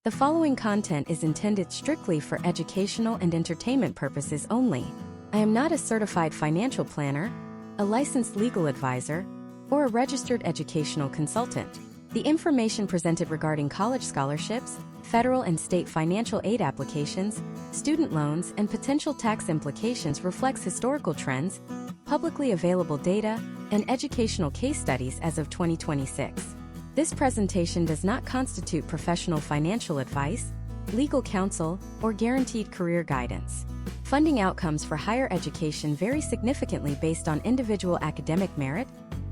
The following content is intended strictly for educational and entertainment purposes only. I am not a certified financial planner, a licensed legal advisor, or a registered educational consultant. The information presented regarding college scholarships, federal and state financial aid applications, student loans, and potential tax implications reflects historical trends, publicly available data, and educational case studies as of 2026. This presentation does not constitute professional financial advice, legal counsel, or guaranteed career guidance. Funding outcomes for higher education vary significantly based on individual academic merit,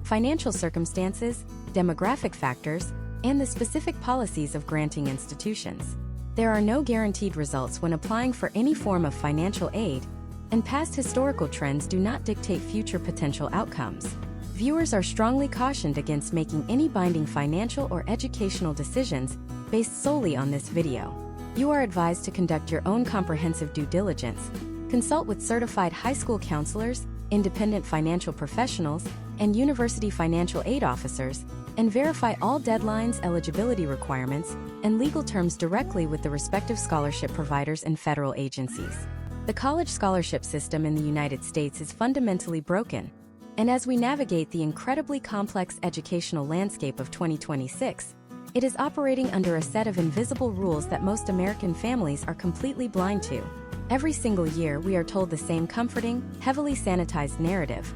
financial circumstances, demographic factors, and the specific policies of granting institutions. There are no guaranteed results when applying for any form of financial aid, and past historical trends do not dictate future potential outcomes. Viewers are strongly cautioned against making any binding financial or educational decisions based solely on this video. You are advised to conduct your own comprehensive due diligence, consult with certified high school counselors, independent financial professionals, and university financial aid officers, and verify all deadlines, eligibility requirements, and legal terms directly with the respective scholarship providers and federal agencies. The college scholarship system in the United States is fundamentally broken, and as we navigate the incredibly complex educational landscape of 2026, it is operating under a set of invisible rules that most American families are completely blind to. Every single year, we are told the same comforting, heavily sanitized narrative.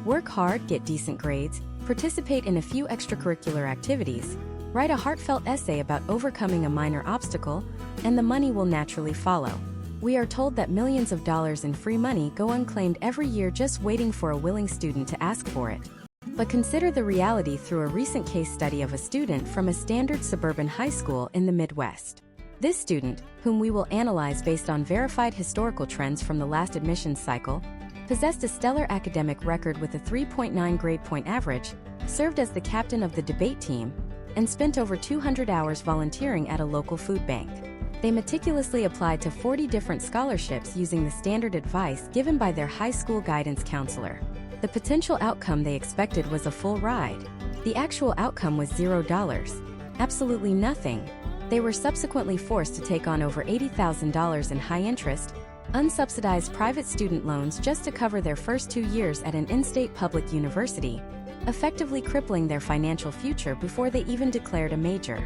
Work hard, get decent grades, participate in a few extracurricular activities, write a heartfelt essay about overcoming a minor obstacle, and the money will naturally follow. We are told that millions of dollars in free money go unclaimed every year just waiting for a willing student to ask for it. But consider the reality through a recent case study of a student from a standard suburban high school in the Midwest. This student, whom we will analyze based on verified historical trends from the last admissions cycle, possessed a stellar academic record with a 3.9 grade point average, served as the captain of the debate team, and spent over 200 hours volunteering at a local food bank. They meticulously applied to 40 different scholarships using the standard advice given by their high school guidance counselor. The potential outcome they expected was a full ride. The actual outcome was $0. Absolutely nothing. They were subsequently forced to take on over $80,000 in high-interest, unsubsidized private student loans just to cover their first 2 years at an in-state public university, effectively crippling their financial future before they even declared a major.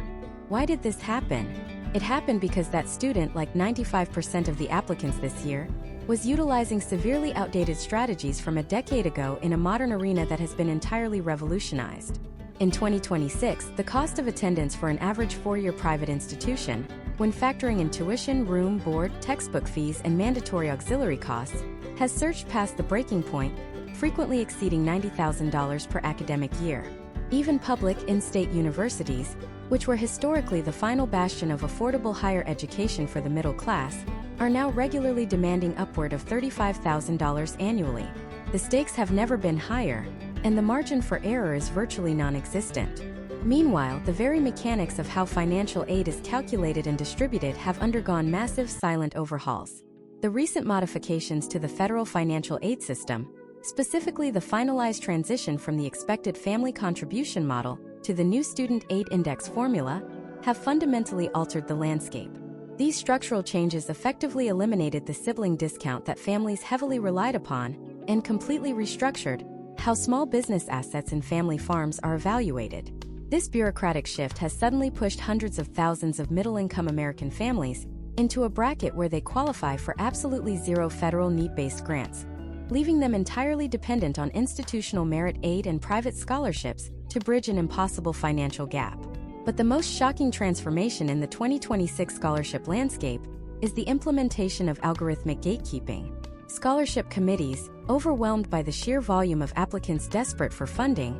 Why did this happen? It happened because that student, like 95% of the applicants this year, was utilizing severely outdated strategies from a decade ago in a modern arena that has been entirely revolutionized. In 2026, the cost of attendance for an average 4-year private institution, when factoring in tuition, room, board, textbook fees, and mandatory auxiliary costs, has surged past the breaking point, frequently exceeding $90,000 per academic year. Even public in-state universities, which were historically the final bastion of affordable higher education for the middle class, are now regularly demanding upward of $35,000 annually. The stakes have never been higher, and the margin for error is virtually non-existent. Meanwhile, the very mechanics of how financial aid is calculated and distributed have undergone massive silent overhauls. The recent modifications to the federal financial aid system, specifically the finalized transition from the expected family contribution model to the new Student Aid Index formula, have fundamentally altered the landscape. These structural changes effectively eliminated the sibling discount that families heavily relied upon and completely restructured how small business assets and family farms are evaluated. This bureaucratic shift has suddenly pushed hundreds of thousands of middle-income American families into a bracket where they qualify for absolutely zero federal need-based grants, leaving them entirely dependent on institutional merit aid and private scholarships to bridge an impossible financial gap. But the most shocking transformation in the 2026 scholarship landscape is the implementation of algorithmic gatekeeping. Scholarship committees, overwhelmed by the sheer volume of applicants desperate for funding,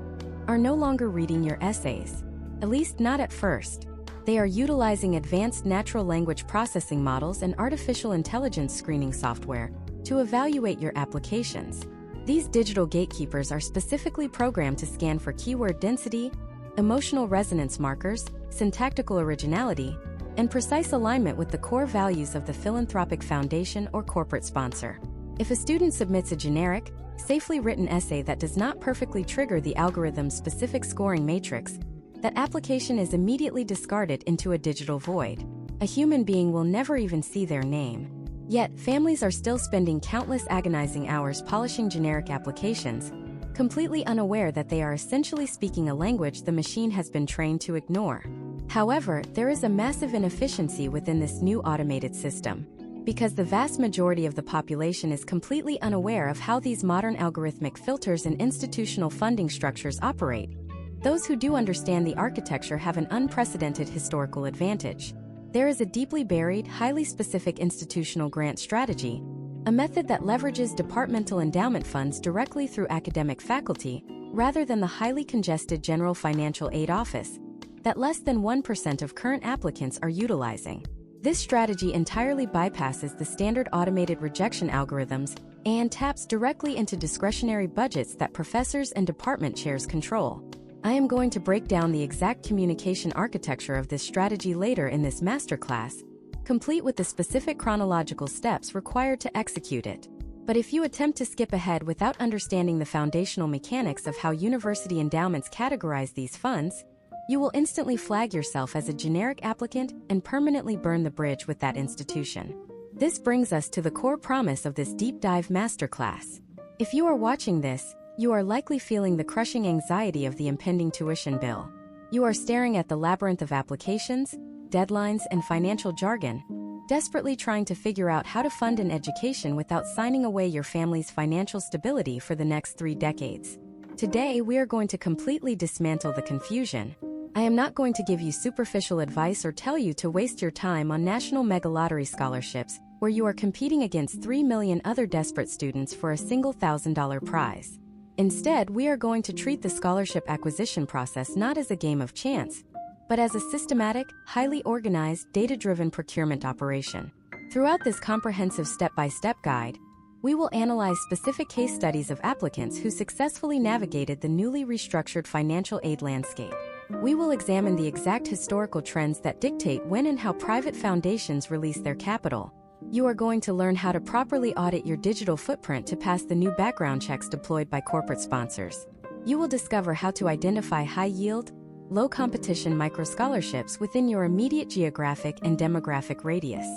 are no longer reading your essays. At least not at first. They are utilizing advanced natural language processing models and artificial intelligence screening software to evaluate your applications. These digital gatekeepers are specifically programmed to scan for keyword density, emotional resonance markers, syntactical originality, and precise alignment with the core values of the philanthropic foundation or corporate sponsor. If a student submits a generic, safely written essay that does not perfectly trigger the algorithm's specific scoring matrix, that application is immediately discarded into a digital void. A human being will never even see their name. Yet, families are still spending countless agonizing hours polishing generic applications, completely unaware that they are essentially speaking a language the machine has been trained to ignore. However, there is a massive inefficiency within this new automated system, because the vast majority of the population is completely unaware of how these modern algorithmic filters and institutional funding structures operate. Those who do understand the architecture have an unprecedented historical advantage. There is a deeply buried, highly specific institutional grant strategy, a method that leverages departmental endowment funds directly through academic faculty, rather than the highly congested General Financial Aid Office, that less than 1% of current applicants are utilizing. This strategy entirely bypasses the standard automated rejection algorithms and taps directly into discretionary budgets that professors and department chairs control. I am going to break down the exact communication architecture of this strategy later in this masterclass, complete with the specific chronological steps required to execute it. But if you attempt to skip ahead without understanding the foundational mechanics of how university endowments categorize these funds, you will instantly flag yourself as a generic applicant and permanently burn the bridge with that institution. This brings us to the core promise of this deep dive masterclass. If you are watching this, you are likely feeling the crushing anxiety of the impending tuition bill. You are staring at the labyrinth of applications, deadlines, and financial jargon, desperately trying to figure out how to fund an education without signing away your family's financial stability for the next 3 decades. Today, we are going to completely dismantle the confusion. I am not going to give you superficial advice or tell you to waste your time on national mega lottery scholarships, where you are competing against 3 million other desperate students for a single $1,000 prize. Instead, we are going to treat the scholarship acquisition process not as a game of chance, but as a systematic, highly organized, data-driven procurement operation. Throughout this comprehensive step-by-step guide, we will analyze specific case studies of applicants who successfully navigated the newly restructured financial aid landscape. We will examine the exact historical trends that dictate when and how private foundations release their capital. You are going to learn how to properly audit your digital footprint to pass the new background checks deployed by corporate sponsors. You will discover how to identify high-yield, low-competition micro-scholarships within your immediate geographic and demographic radius.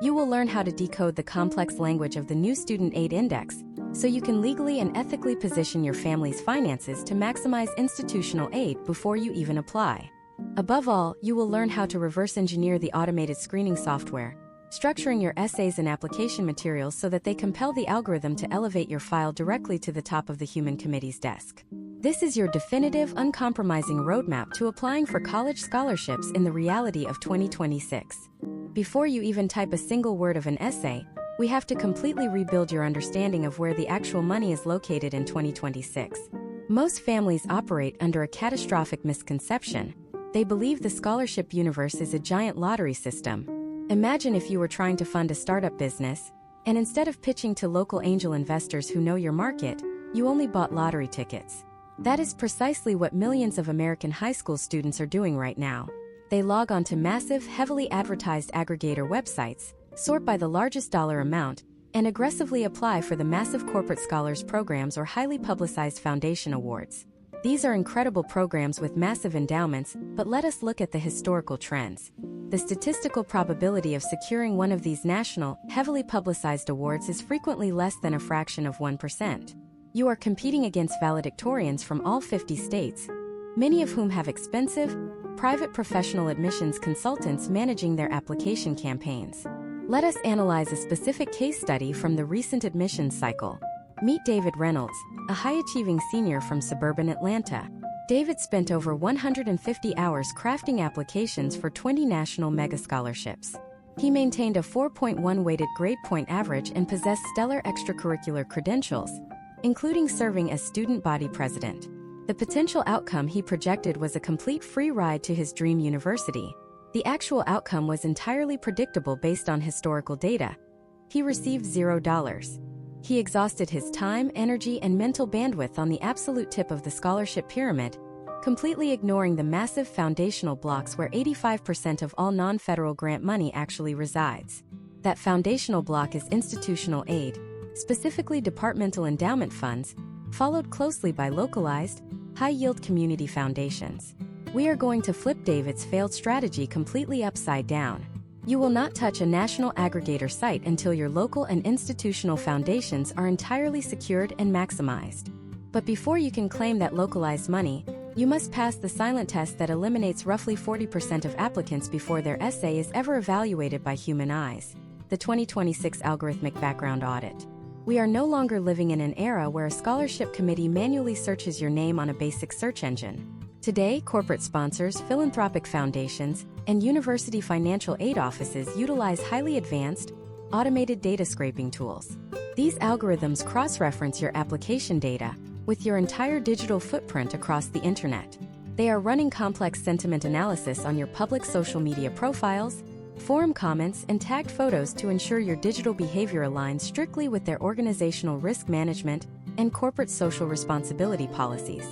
You will learn how to decode the complex language of the new Student Aid Index, so you can legally and ethically position your family's finances to maximize institutional aid before you even apply. Above all, you will learn how to reverse engineer the automated screening software, structuring your essays and application materials so that they compel the algorithm to elevate your file directly to the top of the human committee's desk. This is your definitive, uncompromising roadmap to applying for college scholarships in the reality of 2026. Before you even type a single word of an essay, we have to completely rebuild your understanding of where the actual money is located in 2026. Most families operate under a catastrophic misconception. They believe the scholarship universe is a giant lottery system. Imagine if you were trying to fund a startup business, and instead of pitching to local angel investors who know your market, you only bought lottery tickets. That is precisely what millions of American high school students are doing right now. They log on to massive, heavily advertised aggregator websites, sort by the largest dollar amount, and aggressively apply for the massive corporate scholars programs or highly publicized foundation awards. These are incredible programs with massive endowments, but let us look at the historical trends. The statistical probability of securing one of these national, heavily publicized awards is frequently less than a fraction of 1%. You are competing against valedictorians from all 50 states, many of whom have expensive, private professional admissions consultants managing their application campaigns. Let us analyze a specific case study from the recent admissions cycle. Meet David Reynolds, a high-achieving senior from suburban Atlanta. David spent over 150 hours crafting applications for 20 national mega scholarships. He maintained a 4.1 weighted grade point average and possessed stellar extracurricular credentials, including serving as student body president. The potential outcome he projected was a complete free ride to his dream university. The actual outcome was entirely predictable based on historical data. He received $0. He exhausted his time, energy, and mental bandwidth on the absolute tip of the scholarship pyramid, completely ignoring the massive foundational blocks where 85% of all non-federal grant money actually resides. That foundational block is institutional aid, specifically departmental endowment funds, followed closely by localized, high-yield community foundations. We are going to flip David's failed strategy completely upside down. You will not touch a national aggregator site until your local and institutional foundations are entirely secured and maximized. But before you can claim that localized money, you must pass the silent test that eliminates roughly 40% of applicants before their essay is ever evaluated by human eyes. The 2026 Algorithmic Background Audit. We are no longer living in an era where a scholarship committee manually searches your name on a basic search engine. Today, corporate sponsors, philanthropic foundations, and university financial aid offices utilize highly advanced, automated data scraping tools. These algorithms cross-reference your application data with your entire digital footprint across the internet. They are running complex sentiment analysis on your public social media profiles, forum comments, and tagged photos to ensure your digital behavior aligns strictly with their organizational risk management and corporate social responsibility policies.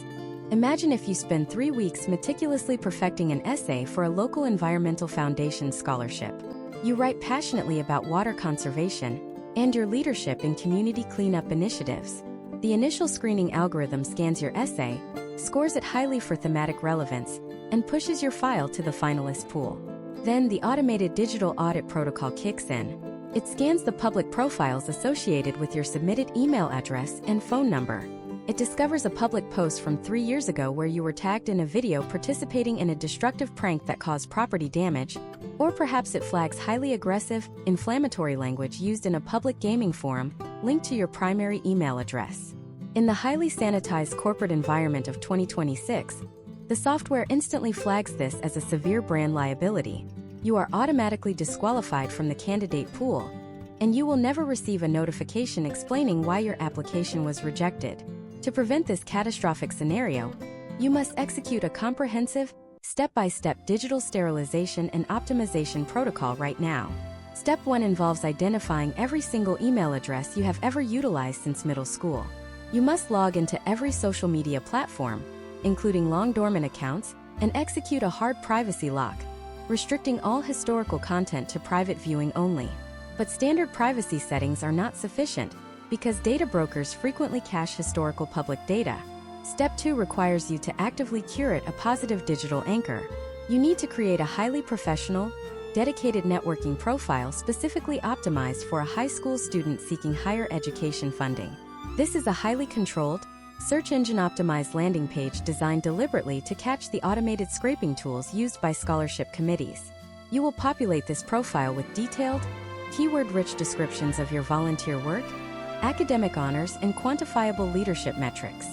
Imagine if you spend 3 weeks meticulously perfecting an essay for a local environmental foundation scholarship. You write passionately about water conservation and your leadership in community cleanup initiatives. The initial screening algorithm scans your essay, scores it highly for thematic relevance, and pushes your file to the finalist pool. Then the automated digital audit protocol kicks in. It scans the public profiles associated with your submitted email address and phone number. It discovers a public post from 3 years ago where you were tagged in a video participating in a destructive prank that caused property damage, or perhaps it flags highly aggressive, inflammatory language used in a public gaming forum linked to your primary email address. In the highly sanitized corporate environment of 2026, the software instantly flags this as a severe brand liability. You are automatically disqualified from the candidate pool, and you will never receive a notification explaining why your application was rejected. To prevent this catastrophic scenario, you must execute a comprehensive, step-by-step digital sterilization and optimization protocol right now. Step 1 involves identifying every single email address you have ever utilized since middle school. You must log into every social media platform, including long-dormant accounts, and execute a hard privacy lock, restricting all historical content to private viewing only. But standard privacy settings are not sufficient, because data brokers frequently cache historical public data. Step 2 requires you to actively curate a positive digital anchor. You need to create a highly professional, dedicated networking profile specifically optimized for a high school student seeking higher education funding. This is a highly controlled, search engine optimized landing page designed deliberately to catch the automated scraping tools used by scholarship committees. You will populate this profile with detailed, keyword-rich descriptions of your volunteer work, academic honors, and quantifiable leadership metrics.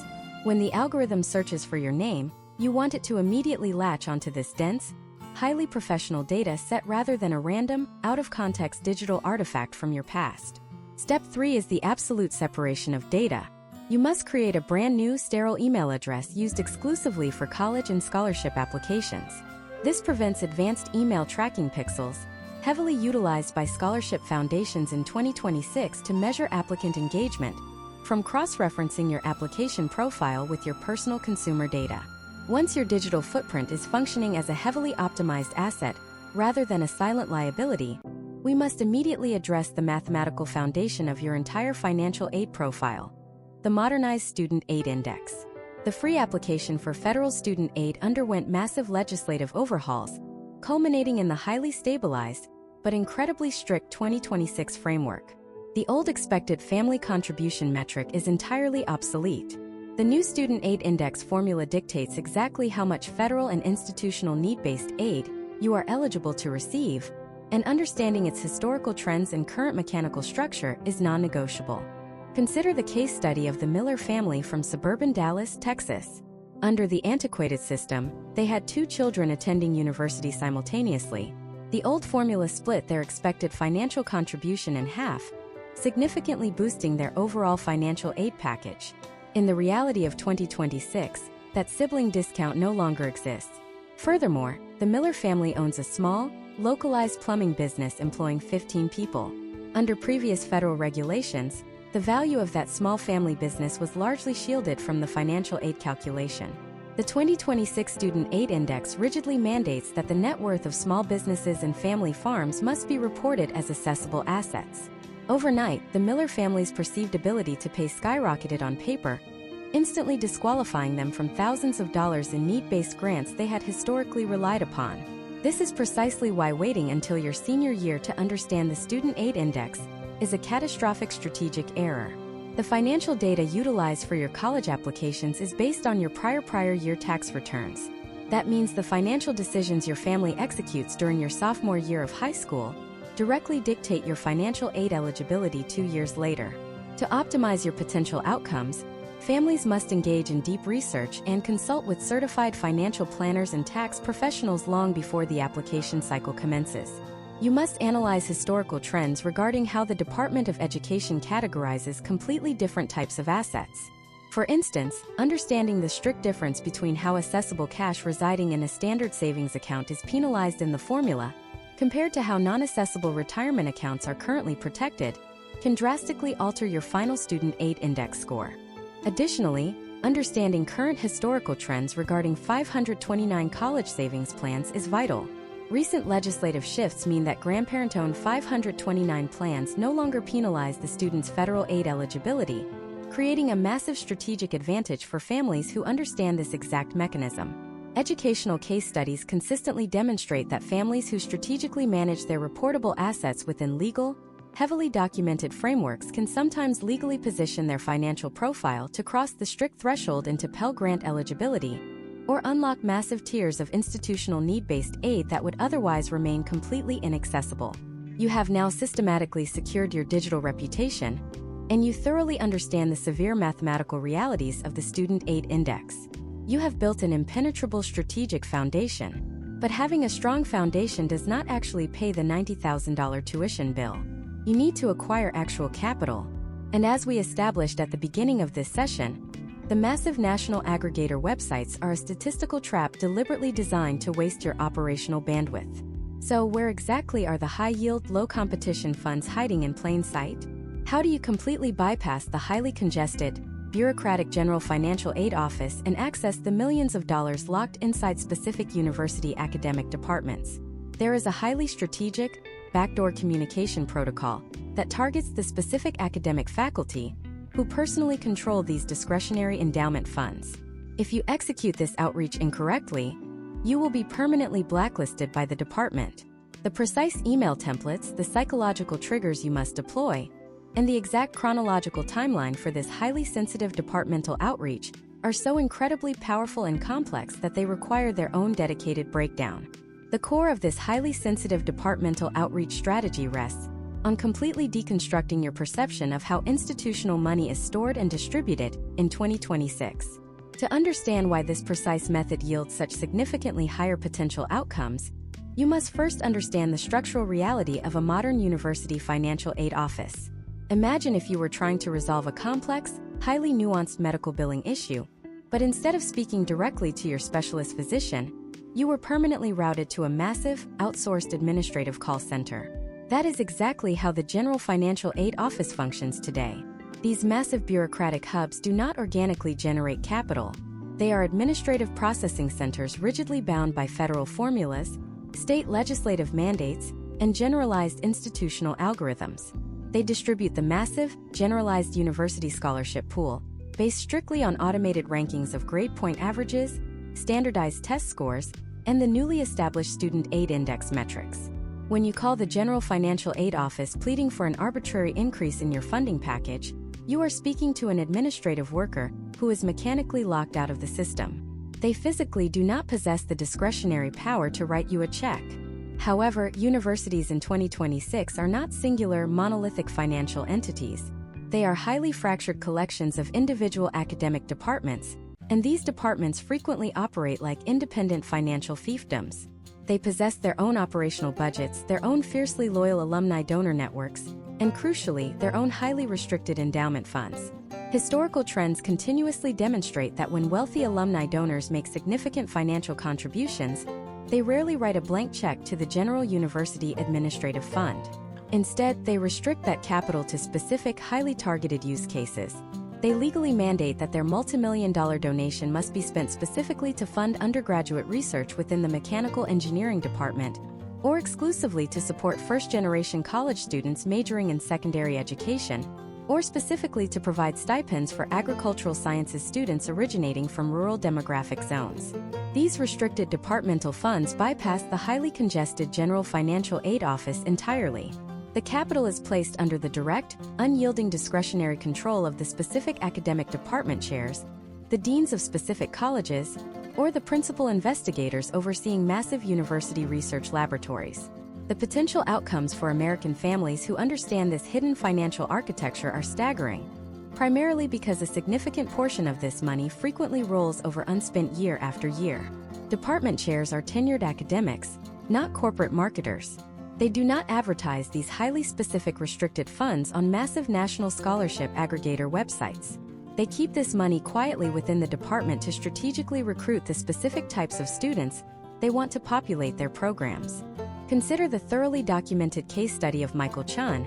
When the algorithm searches for your name, you want it to immediately latch onto this dense, highly professional data set rather than a random, out-of-context digital artifact from your past. Step 3 is the absolute separation of data. You must create a brand new sterile email address used exclusively for college and scholarship applications. This prevents advanced email tracking pixels, heavily utilized by scholarship foundations in 2026 to measure applicant engagement, from cross-referencing your application profile with your personal consumer data. Once your digital footprint is functioning as a heavily optimized asset rather than a silent liability, we must immediately address the mathematical foundation of your entire financial aid profile: the Modernized Student Aid Index. The free application for federal student aid underwent massive legislative overhauls, culminating in the highly stabilized but incredibly strict 2026 framework. The old expected family contribution metric is entirely obsolete. The new Student Aid Index formula dictates exactly how much federal and institutional need-based aid you are eligible to receive, and understanding its historical trends and current mechanical structure is non-negotiable. Consider the case study of the Miller family from suburban Dallas, Texas. Under the antiquated system, they had 2 children attending university simultaneously. The old formula split their expected financial contribution in half, significantly boosting their overall financial aid package. In the reality of 2026, that sibling discount no longer exists. Furthermore, the Miller family owns a small, localized plumbing business employing 15 people. Under previous federal regulations, the value of that small family business was largely shielded from the financial aid calculation. The 2026 Student Aid Index rigidly mandates that the net worth of small businesses and family farms must be reported as assessable assets. Overnight, the Miller family's perceived ability to pay skyrocketed on paper, instantly disqualifying them from thousands of dollars in need-based grants they had historically relied upon. This is precisely why waiting until your senior year to understand the Student Aid Index is a catastrophic strategic error. The financial data utilized for your college applications is based on your prior year tax returns. That means the financial decisions your family executes during your sophomore year of high school directly dictate your financial aid eligibility 2 years later. To optimize your potential outcomes, families must engage in deep research and consult with certified financial planners and tax professionals long before the application cycle commences. You must analyze historical trends regarding how the Department of Education categorizes completely different types of assets. For instance, understanding the strict difference between how accessible cash residing in a standard savings account is penalized in the formula, compared to how non-accessible retirement accounts are currently protected, can drastically alter your final Student Aid Index score. Additionally, understanding current historical trends regarding 529 college savings plans is vital. Recent legislative shifts mean that grandparent-owned 529 plans no longer penalize the student's federal aid eligibility, creating a massive strategic advantage for families who understand this exact mechanism. Educational case studies consistently demonstrate that families who strategically manage their reportable assets within legal, heavily documented frameworks can sometimes legally position their financial profile to cross the strict threshold into Pell Grant eligibility, or unlock massive tiers of institutional need-based aid that would otherwise remain completely inaccessible. You have now systematically secured your digital reputation, and you thoroughly understand the severe mathematical realities of the Student Aid Index. You have built an impenetrable strategic foundation, but having a strong foundation does not actually pay the $90,000 tuition bill. You need to acquire actual capital, and as we established at the beginning of this session, the massive national aggregator websites are a statistical trap deliberately designed to waste your operational bandwidth. So where exactly are the high-yield, low-competition funds hiding in plain sight? How do you completely bypass the highly congested, bureaucratic General Financial Aid Office and access the millions of dollars locked inside specific university academic departments? There is a highly strategic, backdoor communication protocol that targets the specific academic faculty who personally control these discretionary endowment funds. If you execute this outreach incorrectly, you will be permanently blacklisted by the department. The precise email templates, the psychological triggers you must deploy, and the exact chronological timeline for this highly sensitive departmental outreach are so incredibly powerful and complex that they require their own dedicated breakdown. The core of this highly sensitive departmental outreach strategy rests on completely deconstructing your perception of how institutional money is stored and distributed in 2026. To understand why this precise method yields such significantly higher potential outcomes, you must first understand the structural reality of a modern university financial aid office. Imagine if you were trying to resolve a complex, highly nuanced medical billing issue, but instead of speaking directly to your specialist physician, you were permanently routed to a massive, outsourced administrative call center. That is exactly how the General Financial Aid Office functions today. These massive bureaucratic hubs do not organically generate capital. They are administrative processing centers rigidly bound by federal formulas, state legislative mandates, and generalized institutional algorithms. They distribute the massive, generalized university scholarship pool, based strictly on automated rankings of grade point averages, standardized test scores, and the newly established Student Aid Index metrics. When you call the General Financial Aid Office pleading for an arbitrary increase in your funding package, you are speaking to an administrative worker who is mechanically locked out of the system. They physically do not possess the discretionary power to write you a check. However, universities in 2026 are not singular, monolithic financial entities. They are highly fractured collections of individual academic departments, and these departments frequently operate like independent financial fiefdoms. They possess their own operational budgets, their own fiercely loyal alumni donor networks, and crucially, their own highly restricted endowment funds. Historical trends continuously demonstrate that when wealthy alumni donors make significant financial contributions, they rarely write a blank check to the General University Administrative Fund. Instead, they restrict that capital to specific, highly targeted use cases. They legally mandate that their multimillion-dollar donation must be spent specifically to fund undergraduate research within the mechanical engineering department, or exclusively to support first-generation college students majoring in secondary education, or specifically to provide stipends for agricultural sciences students originating from rural demographic zones. These restricted departmental funds bypass the highly congested General Financial Aid Office entirely. The capital is placed under the direct, unyielding discretionary control of the specific academic department chairs, the deans of specific colleges, or the principal investigators overseeing massive university research laboratories. The potential outcomes for American families who understand this hidden financial architecture are staggering, primarily because a significant portion of this money frequently rolls over unspent year after year. Department chairs are tenured academics, not corporate marketers. They do not advertise these highly specific restricted funds on massive national scholarship aggregator websites. They keep this money quietly within the department to strategically recruit the specific types of students they want to populate their programs. Consider the thoroughly documented case study of Michael Chun,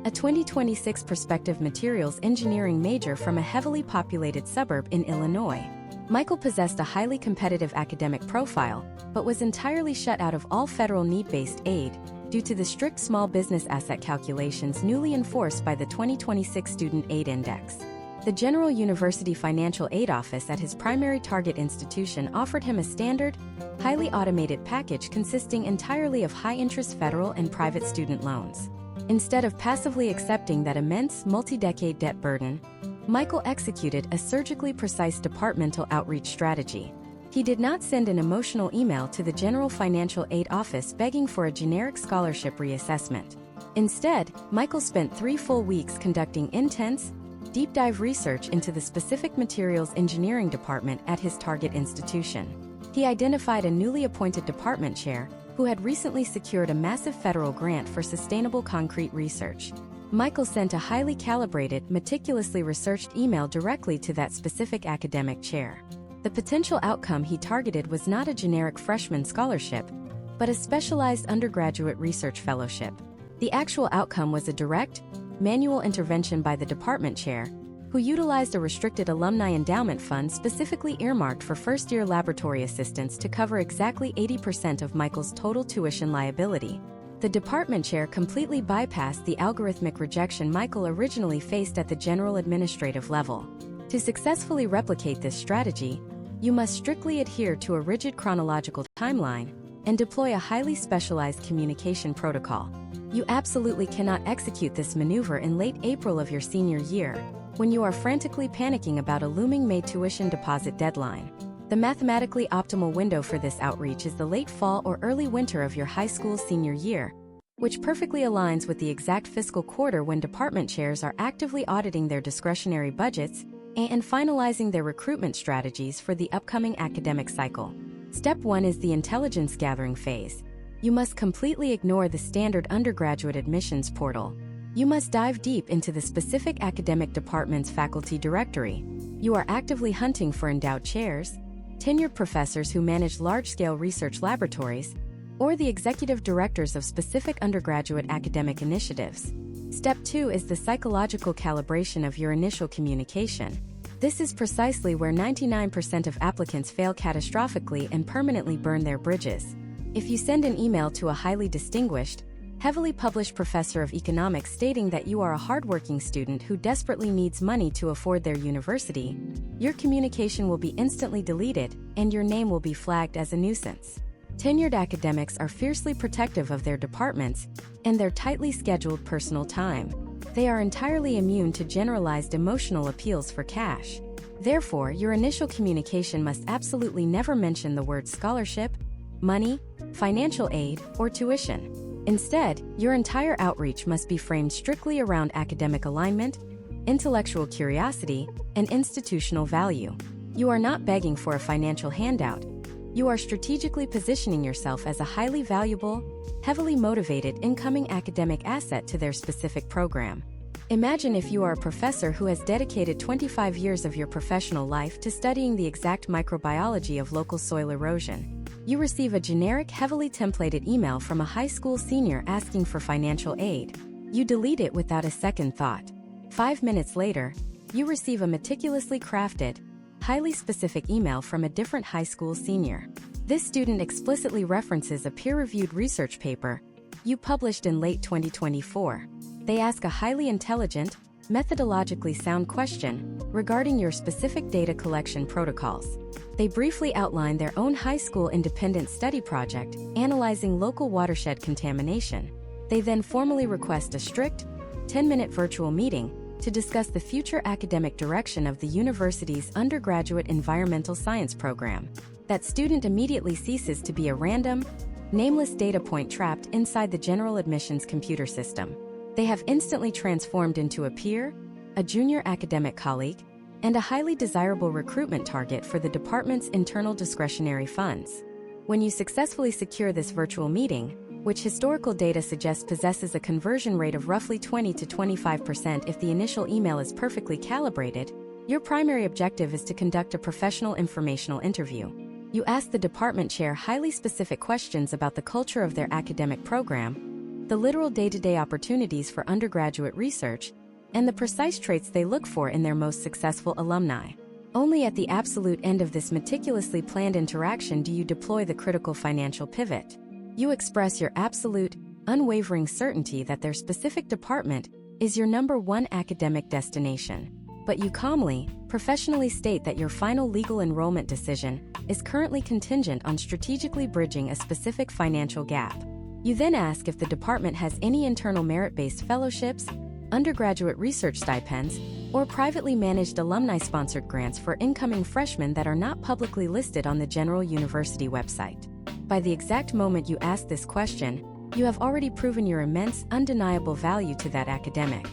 a 2026 prospective materials engineering major from a heavily populated suburb in Illinois. Michael possessed a highly competitive academic profile, but was entirely shut out of all federal need-based aid due to the strict small business asset calculations newly enforced by the 2026 Student Aid Index. The General University Financial Aid Office at his primary target institution offered him a standard, highly automated package consisting entirely of high-interest federal and private student loans. Instead of passively accepting that immense, multi-decade debt burden, Michael executed a surgically precise departmental outreach strategy. He did not send an emotional email to the General Financial Aid Office begging for a generic scholarship reassessment. Instead, Michael spent 3 full weeks conducting intense, deep-dive research into the specific materials engineering department at his target institution. He identified a newly appointed department chair who had recently secured a massive federal grant for sustainable concrete research. Michael sent a highly calibrated, meticulously researched email directly to that specific academic chair. The potential outcome he targeted was not a generic freshman scholarship, but a specialized undergraduate research fellowship. The actual outcome was a direct, manual intervention by the department chair, who utilized a restricted alumni endowment fund specifically earmarked for first-year laboratory assistants to cover exactly 80% of Michael's total tuition liability. The department chair completely bypassed the algorithmic rejection Michael originally faced at the general administrative level. To successfully replicate this strategy, you must strictly adhere to a rigid chronological timeline and deploy a highly specialized communication protocol. You absolutely cannot execute this maneuver in late April of your senior year, when you are frantically panicking about a looming May tuition deposit deadline. The mathematically optimal window for this outreach is the late fall or early winter of your high school senior year, which perfectly aligns with the exact fiscal quarter when department chairs are actively auditing their discretionary budgets and finalizing their recruitment strategies for the upcoming academic cycle. Step 1 is the intelligence gathering phase. You must completely ignore the standard undergraduate admissions portal. You must dive deep into the specific academic department's faculty directory. You are actively hunting for endowed chairs, tenured professors who manage large-scale research laboratories, or the executive directors of specific undergraduate academic initiatives. Step 2 is the psychological calibration of your initial communication. This is precisely where 99% of applicants fail catastrophically and permanently burn their bridges. If you send an email to a highly distinguished, heavily published professor of economics stating that you are a hardworking student who desperately needs money to afford their university, your communication will be instantly deleted and your name will be flagged as a nuisance. Tenured academics are fiercely protective of their departments and their tightly scheduled personal time. They are entirely immune to generalized emotional appeals for cash. Therefore, your initial communication must absolutely never mention the word scholarship, money, financial aid, or tuition. Instead, your entire outreach must be framed strictly around academic alignment, intellectual curiosity, and institutional value. You are not begging for a financial handout. You are strategically positioning yourself as a highly valuable, heavily motivated incoming academic asset to their specific program. Imagine if you are a professor who has dedicated 25 years of your professional life to studying the exact microbiology of local soil erosion. You receive a generic, heavily templated email from a high school senior asking for financial aid. You delete it without a second thought. 5 minutes later, you receive a meticulously crafted, highly specific email from a different high school senior. This student explicitly references a peer-reviewed research paper you published in late 2024. They ask a highly intelligent, methodologically sound question regarding your specific data collection protocols. They briefly outline their own high school independent study project analyzing local watershed contamination. They then formally request a strict, 10-minute virtual meeting to discuss the future academic direction of the university's undergraduate environmental science program. That student immediately ceases to be a random, nameless data point trapped inside the general admissions computer system. They have instantly transformed into a peer, a junior academic colleague, and a highly desirable recruitment target for the department's internal discretionary funds. When you successfully secure this virtual meeting, which historical data suggests possesses a conversion rate of roughly 20 to 25% if the initial email is perfectly calibrated, your primary objective is to conduct a professional informational interview. You ask the department chair highly specific questions about the culture of their academic program, the literal day-to-day opportunities for undergraduate research, and the precise traits they look for in their most successful alumni. Only at the absolute end of this meticulously planned interaction do you deploy the critical financial pivot. You express your absolute, unwavering certainty that their specific department is your number one academic destination. But you calmly, professionally state that your final legal enrollment decision is currently contingent on strategically bridging a specific financial gap. You then ask if the department has any internal merit-based fellowships, undergraduate research stipends, or privately managed alumni-sponsored grants for incoming freshmen that are not publicly listed on the general university website. By the exact moment you ask this question, you have already proven your immense, undeniable value to that academic.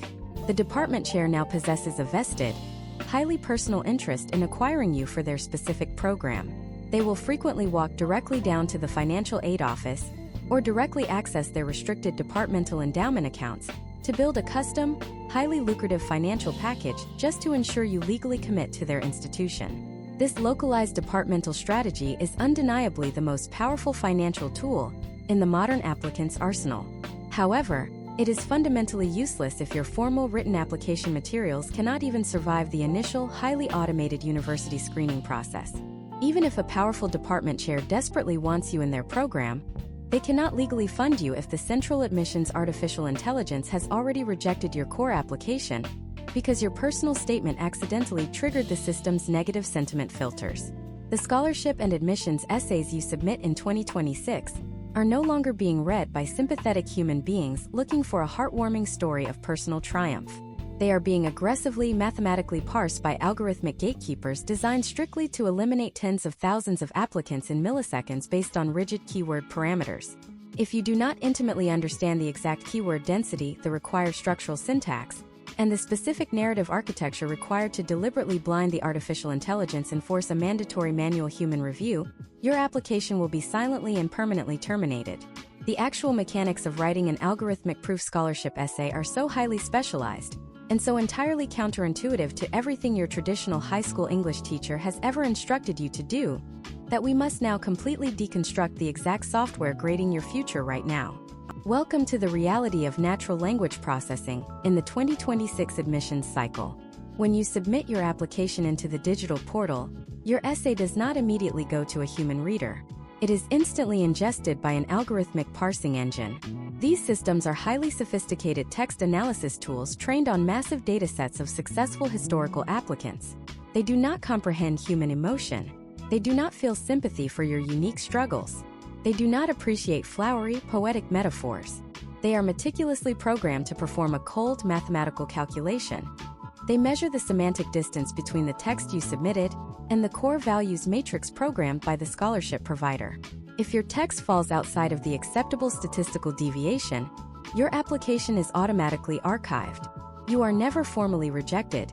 The department chair now possesses a vested, highly personal interest in acquiring you for their specific program. They will frequently walk directly down to the financial aid office or directly access their restricted departmental endowment accounts to build a custom, highly lucrative financial package just to ensure you legally commit to their institution. This localized departmental strategy is undeniably the most powerful financial tool in the modern applicant's arsenal. However, it is fundamentally useless if your formal written application materials cannot even survive the initial, highly automated university screening process. Even if a powerful department chair desperately wants you in their program, they cannot legally fund you if the central admissions artificial intelligence has already rejected your core application because your personal statement accidentally triggered the system's negative sentiment filters. The scholarship and admissions essays you submit in 2026 are no longer being read by sympathetic human beings looking for a heartwarming story of personal triumph. They are being aggressively mathematically parsed by algorithmic gatekeepers designed strictly to eliminate tens of thousands of applicants in milliseconds based on rigid keyword parameters. If you do not intimately understand the exact keyword density, the required structural syntax, and the specific narrative architecture required to deliberately blind the artificial intelligence and force a mandatory manual human review, your application will be silently and permanently terminated. The actual mechanics of writing an algorithmic proof scholarship essay are so highly specialized, and so entirely counterintuitive to everything your traditional high school English teacher has ever instructed you to do, that we must now completely deconstruct the exact software grading your future right now. Welcome to the reality of natural language processing in the 2026 admissions cycle. When you submit your application into the digital portal, your essay does not immediately go to a human reader. It is instantly ingested by an algorithmic parsing engine. These systems are highly sophisticated text analysis tools trained on massive datasets of successful historical applicants. They do not comprehend human emotion. They do not feel sympathy for your unique struggles. They do not appreciate flowery, poetic metaphors. They are meticulously programmed to perform a cold mathematical calculation. They measure the semantic distance between the text you submitted and the core values matrix programmed by the scholarship provider. If your text falls outside of the acceptable statistical deviation, your application is automatically archived. You are never formally rejected.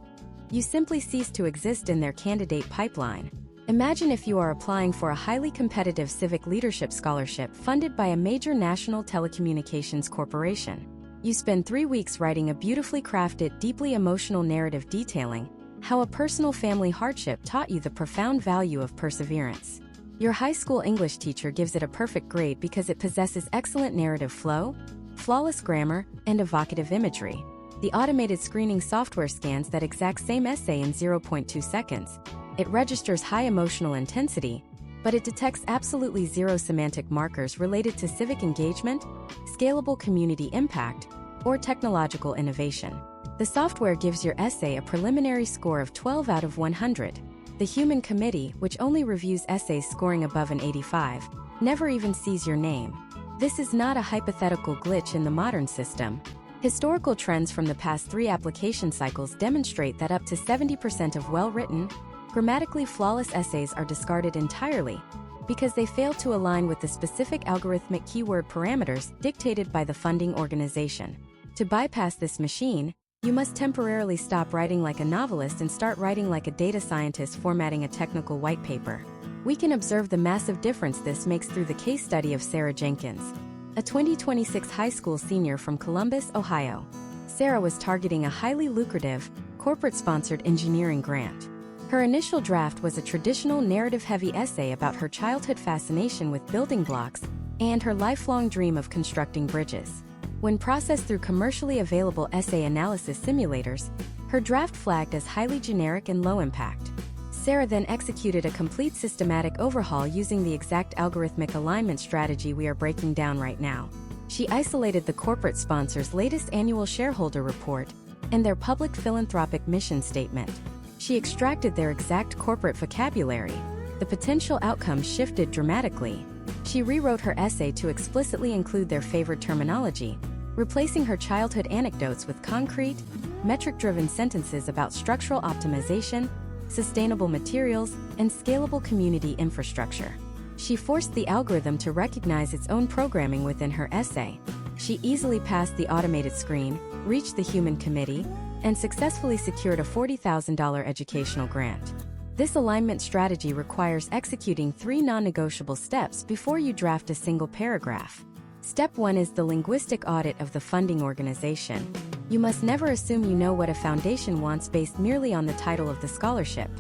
You simply cease to exist in their candidate pipeline. Imagine if you are applying for a highly competitive civic leadership scholarship funded by a major national telecommunications corporation. You spend 3 weeks writing a beautifully crafted, deeply emotional narrative detailing how a personal family hardship taught you the profound value of perseverance. Your high school English teacher gives it a perfect grade because it possesses excellent narrative flow, flawless grammar, and evocative imagery. The automated screening software scans that exact same essay in 0.2 seconds. It registers high emotional intensity, but it detects absolutely zero semantic markers related to civic engagement, scalable community impact, or technological innovation. The software gives your essay a preliminary score of 12 out of 100. The human committee, which only reviews essays scoring above an 85, never even sees your name. This is not a hypothetical glitch in the modern system. Historical trends from the past 3 application cycles demonstrate that up to 70% of well-written, grammatically flawless essays are discarded entirely because they fail to align with the specific algorithmic keyword parameters dictated by the funding organization. To bypass this machine, you must temporarily stop writing like a novelist and start writing like a data scientist formatting a technical white paper. We can observe the massive difference this makes through the case study of Sarah Jenkins, a 2026 high school senior from Columbus, Ohio. Sarah was targeting a highly lucrative, corporate-sponsored engineering grant. Her initial draft was a traditional narrative-heavy essay about her childhood fascination with building blocks and her lifelong dream of constructing bridges. When processed through commercially available essay analysis simulators, her draft flagged as highly generic and low impact. Sarah then executed a complete systematic overhaul using the exact algorithmic alignment strategy we are breaking down right now. She isolated the corporate sponsor's latest annual shareholder report and their public philanthropic mission statement. She extracted their exact corporate vocabulary. The potential outcomes shifted dramatically. She rewrote her essay to explicitly include their favored terminology, replacing her childhood anecdotes with concrete, metric-driven sentences about structural optimization, sustainable materials, and scalable community infrastructure. She forced the algorithm to recognize its own programming within her essay. She easily passed the automated screen, reached the human committee, and successfully secured a $40,000 educational grant. This alignment strategy requires executing 3 non-negotiable steps before you draft a single paragraph. Step 1 is the linguistic audit of the funding organization. You must never assume you know what a foundation wants based merely on the title of the scholarship.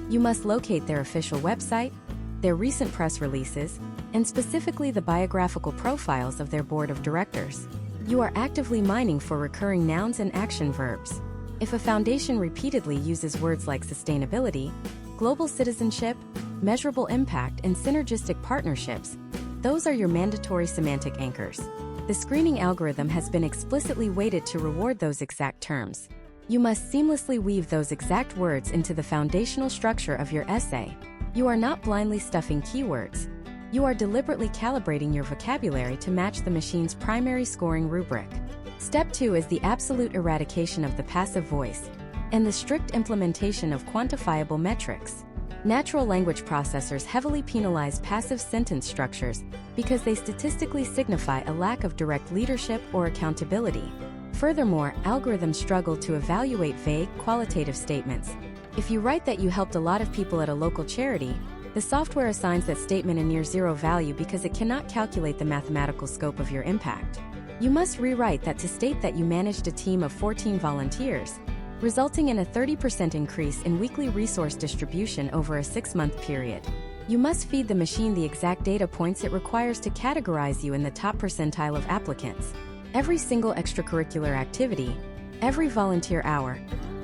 You must locate their official website, their recent press releases, and specifically the biographical profiles of their board of directors. You are actively mining for recurring nouns and action verbs. If a foundation repeatedly uses words like sustainability, global citizenship, measurable impact, and synergistic partnerships, those are your mandatory semantic anchors. The screening algorithm has been explicitly weighted to reward those exact terms. You must seamlessly weave those exact words into the foundational structure of your essay. You are not blindly stuffing keywords. You are deliberately calibrating your vocabulary to match the machine's primary scoring rubric. Step 2 is the absolute eradication of the passive voice and the strict implementation of quantifiable metrics. Natural language processors heavily penalize passive sentence structures because they statistically signify a lack of direct leadership or accountability. Furthermore, algorithms struggle to evaluate vague, qualitative statements. If you write that you helped a lot of people at a local charity, the software assigns that statement a near zero value because it cannot calculate the mathematical scope of your impact. You must rewrite that to state that you managed a team of 14 volunteers, resulting in a 30% increase in weekly resource distribution over a 6-month period. You must feed the machine the exact data points it requires to categorize you in the top percentile of applicants. Every single extracurricular activity, every volunteer hour,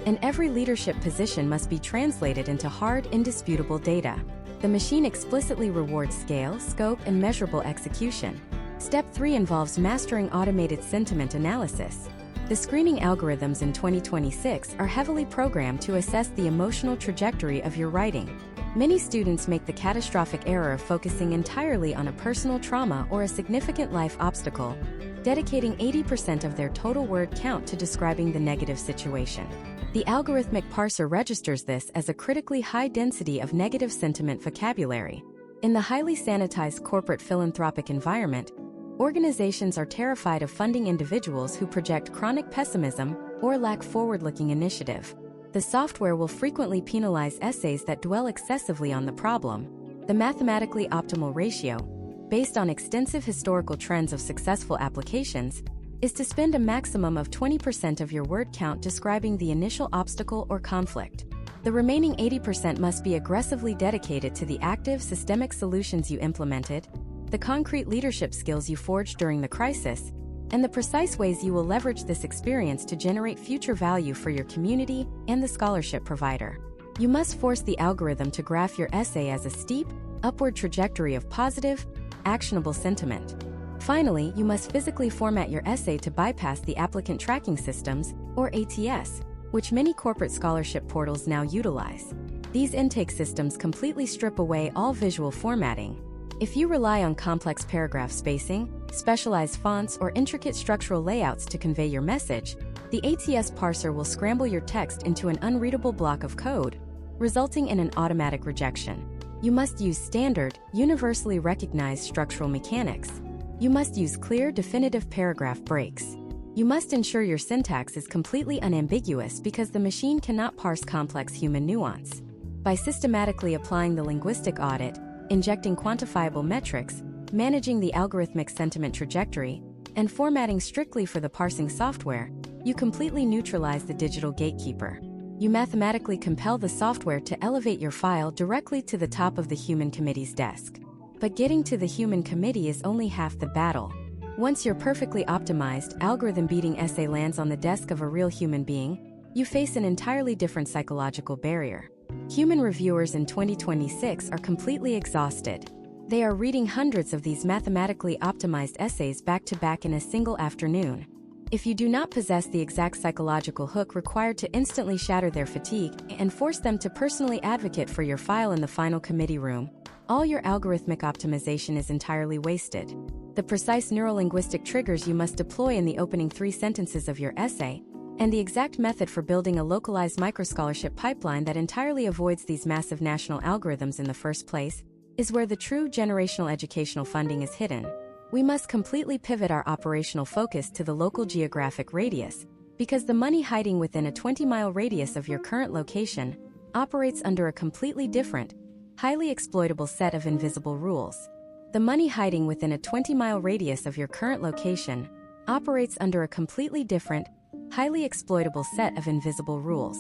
and every leadership position must be translated into hard, indisputable data. The machine explicitly rewards scale, scope, and measurable execution. Step 3 involves mastering automated sentiment analysis. The screening algorithms in 2026 are heavily programmed to assess the emotional trajectory of your writing. Many students make the catastrophic error of focusing entirely on a personal trauma or a significant life obstacle, dedicating 80% of their total word count to describing the negative situation. The algorithmic parser registers this as a critically high density of negative sentiment vocabulary. In the highly sanitized corporate philanthropic environment, organizations are terrified of funding individuals who project chronic pessimism or lack forward-looking initiative. The software will frequently penalize essays that dwell excessively on the problem. The mathematically optimal ratio, based on extensive historical trends of successful applications, is to spend a maximum of 20% of your word count describing the initial obstacle or conflict. The remaining 80% must be aggressively dedicated to the active, systemic solutions you implemented, the concrete leadership skills you forged during the crisis, and the precise ways you will leverage this experience to generate future value for your community and the scholarship provider. You must force the algorithm to graph your essay as a steep, upward trajectory of positive, actionable sentiment. Finally, you must physically format your essay to bypass the applicant tracking systems, or ATS, which many corporate scholarship portals now utilize. These intake systems completely strip away all visual formatting. If you rely on complex paragraph spacing, specialized fonts, or intricate structural layouts to convey your message, the ATS parser will scramble your text into an unreadable block of code, resulting in an automatic rejection. You must use standard, universally recognized structural mechanics. You must use clear, definitive paragraph breaks. You must ensure your syntax is completely unambiguous because the machine cannot parse complex human nuance. By systematically applying the linguistic audit, injecting quantifiable metrics, managing the algorithmic sentiment trajectory, and formatting strictly for the parsing software, you completely neutralize the digital gatekeeper. You mathematically compel the software to elevate your file directly to the top of the human committee's desk. But getting to the human committee is only half the battle. Once your perfectly optimized, algorithm-beating essay lands on the desk of a real human being, you face an entirely different psychological barrier. Human reviewers in 2026 are completely exhausted. They are reading hundreds of these mathematically optimized essays back-to-back in a single afternoon. If you do not possess the exact psychological hook required to instantly shatter their fatigue and force them to personally advocate for your file in the final committee room, all your algorithmic optimization is entirely wasted. The precise neurolinguistic triggers you must deploy in the opening 3 sentences of your essay, and the exact method for building a localized microscholarship pipeline that entirely avoids these massive national algorithms in the first place, is where the true generational educational funding is hidden. We must completely pivot our operational focus to the local geographic radius, because the money hiding within a 20-mile radius of your current location operates under a completely different, highly exploitable set of invisible rules. The money hiding within a 20-mile radius of your current location operates under a completely different, highly exploitable set of invisible rules.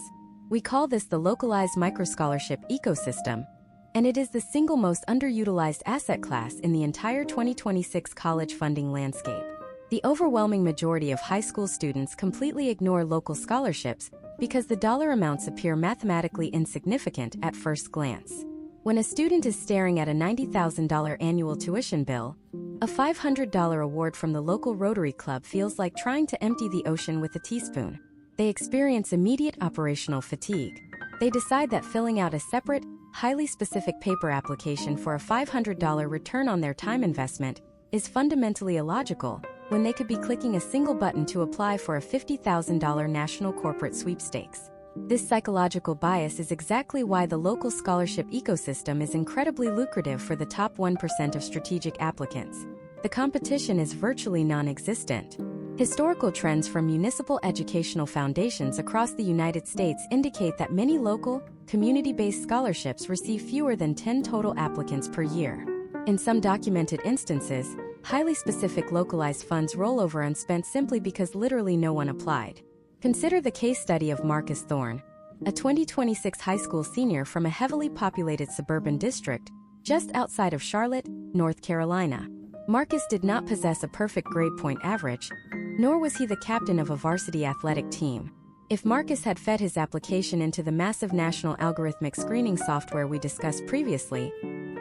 We call this the localized microscholarship ecosystem, and it is the single most underutilized asset class in the entire 2026 college funding landscape. The overwhelming majority of high school students completely ignore local scholarships because the dollar amounts appear mathematically insignificant at first glance. When a student is staring at a $90,000 annual tuition bill, a $500 award from the local Rotary Club feels like trying to empty the ocean with a teaspoon. They experience immediate operational fatigue. They decide that filling out a separate, highly specific paper application for a $500 return on their time investment is fundamentally illogical when they could be clicking a single button to apply for a $50,000 national corporate sweepstakes. This psychological bias is exactly why the local scholarship ecosystem is incredibly lucrative for the top 1% of strategic applicants. The competition is virtually non-existent. Historical trends from municipal educational foundations across the United States indicate that many local, community-based scholarships receive fewer than 10 total applicants per year. In some documented instances, highly specific localized funds roll over unspent simply because literally no one applied. Consider the case study of Marcus Thorne, a 2026 high school senior from a heavily populated suburban district just outside of Charlotte, North Carolina. Marcus did not possess a perfect grade point average, nor was he the captain of a varsity athletic team. If Marcus had fed his application into the massive national algorithmic screening software we discussed previously,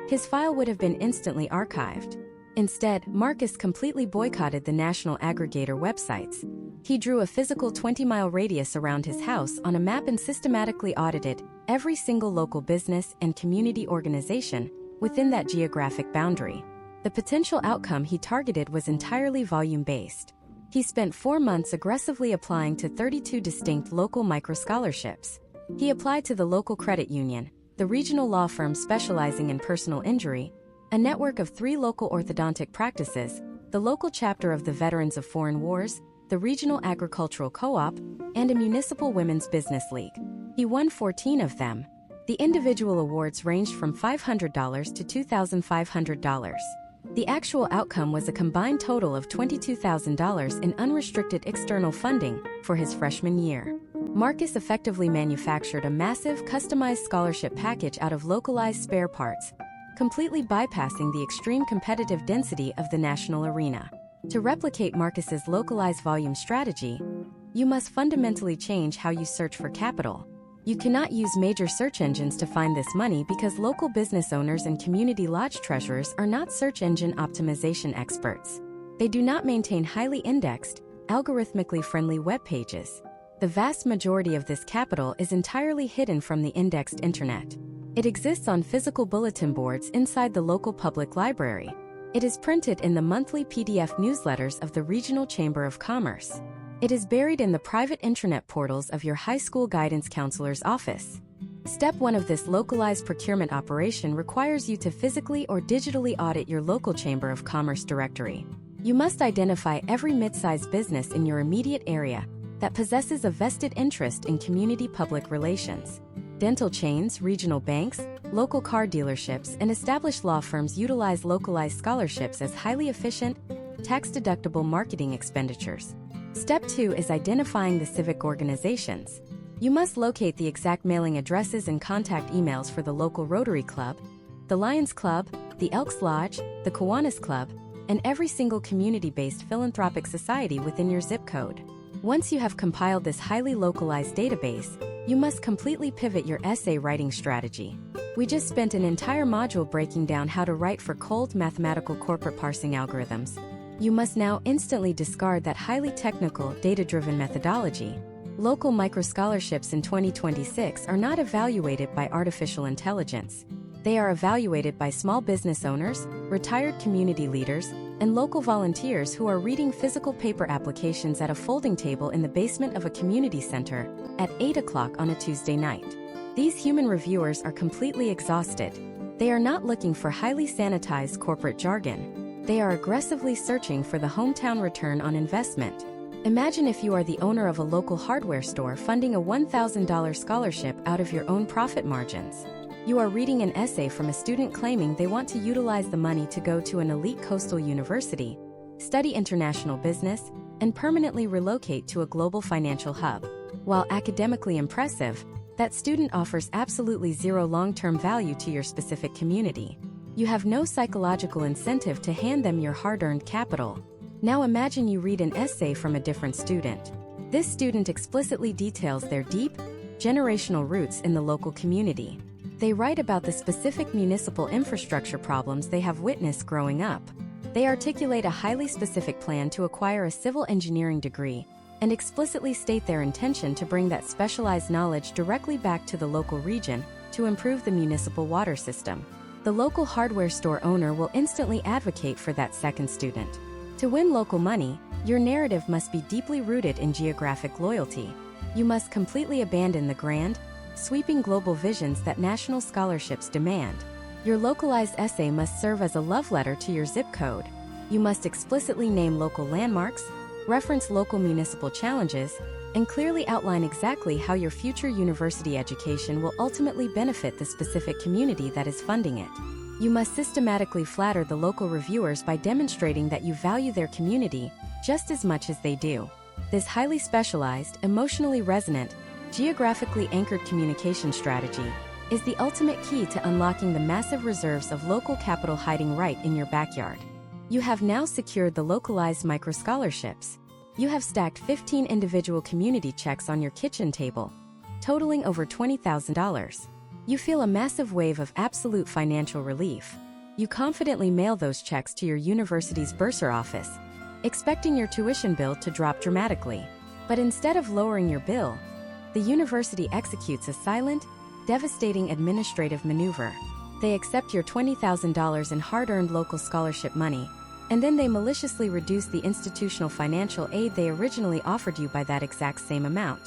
his file would have been instantly archived. Instead, Marcus completely boycotted the national aggregator websites. He drew a physical 20-mile radius around his house on a map and systematically audited every single local business and community organization within that geographic boundary. The potential outcome he targeted was entirely volume-based. He spent 4 months aggressively applying to 32 distinct local micro-scholarships. He applied to the local credit union, the regional law firm specializing in personal injury, a network of 3 local orthodontic practices, the local chapter of the Veterans of Foreign Wars, the regional agricultural co-op, and a municipal women's business league. He won 14 of them. The individual awards ranged from $500 to $2,500. The actual outcome was a combined total of $22,000 in unrestricted external funding for his freshman year. Marcus effectively manufactured a massive, customized scholarship package out of localized spare parts, completely bypassing the extreme competitive density of the national arena. To replicate Marcus's localized volume strategy, you must fundamentally change how you search for capital. You cannot use major search engines to find this money because local business owners and community lodge treasurers are not search engine optimization experts. They do not maintain highly indexed, algorithmically friendly web pages. The vast majority of this capital is entirely hidden from the indexed internet. It exists on physical bulletin boards inside the local public library. It is printed in the monthly PDF newsletters of the Regional Chamber of Commerce. It is buried in the private intranet portals of your high school guidance counselor's office. Step 1 of this localized procurement operation requires you to physically or digitally audit your local Chamber of Commerce directory. You must identify every mid-sized business in your immediate area that possesses a vested interest in community public relations. Dental chains, regional banks, local car dealerships, and established law firms utilize localized scholarships as highly efficient, tax-deductible marketing expenditures. Step 2 is identifying the civic organizations. You must locate the exact mailing addresses and contact emails for the local Rotary Club, the Lions Club, the Elks Lodge, the Kiwanis Club, and every single community-based philanthropic society within your zip code. Once you have compiled this highly localized database, you must completely pivot your essay writing strategy. We just spent an entire module breaking down how to write for cold mathematical corporate parsing algorithms. You must now instantly discard that highly technical, data-driven methodology. Local micro-scholarships in 2026 are not evaluated by artificial intelligence. They are evaluated by small business owners, retired community leaders, and local volunteers who are reading physical paper applications at a folding table in the basement of a community center at 8 o'clock on a Tuesday night. These human reviewers are completely exhausted. They are not looking for highly sanitized corporate jargon. They are aggressively searching for the hometown return on investment. Imagine if you are the owner of a local hardware store funding a $1,000 scholarship out of your own profit margins. You are reading an essay from a student claiming they want to utilize the money to go to an elite coastal university, study international business, and permanently relocate to a global financial hub. While academically impressive, that student offers absolutely zero long-term value to your specific community. You have no psychological incentive to hand them your hard-earned capital. Now imagine you read an essay from a different student. This student explicitly details their deep, generational roots in the local community. They write about the specific municipal infrastructure problems they have witnessed growing up. They articulate a highly specific plan to acquire a civil engineering degree and explicitly state their intention to bring that specialized knowledge directly back to the local region to improve the municipal water system. The local hardware store owner will instantly advocate for that second student. To win local money, your narrative must be deeply rooted in geographic loyalty. You must completely abandon the grand, sweeping global visions that national scholarships demand. Your localized essay must serve as a love letter to your zip code. You must explicitly name local landmarks, reference local municipal challenges, and clearly outline exactly how your future university education will ultimately benefit the specific community that is funding it. You must systematically flatter the local reviewers by demonstrating that you value their community just as much as they do. This highly specialized, emotionally resonant, geographically anchored communication strategy is the ultimate key to unlocking the massive reserves of local capital hiding right in your backyard. You have now secured the localized micro-scholarships. You have stacked 15 individual community checks on your kitchen table, totaling over $20,000. You feel a massive wave of absolute financial relief. You confidently mail those checks to your university's bursar office, expecting your tuition bill to drop dramatically. But instead of lowering your bill, the university executes a silent, devastating administrative maneuver. They accept your $20,000 in hard-earned local scholarship money, and then they maliciously reduce the institutional financial aid they originally offered you by that exact same amount.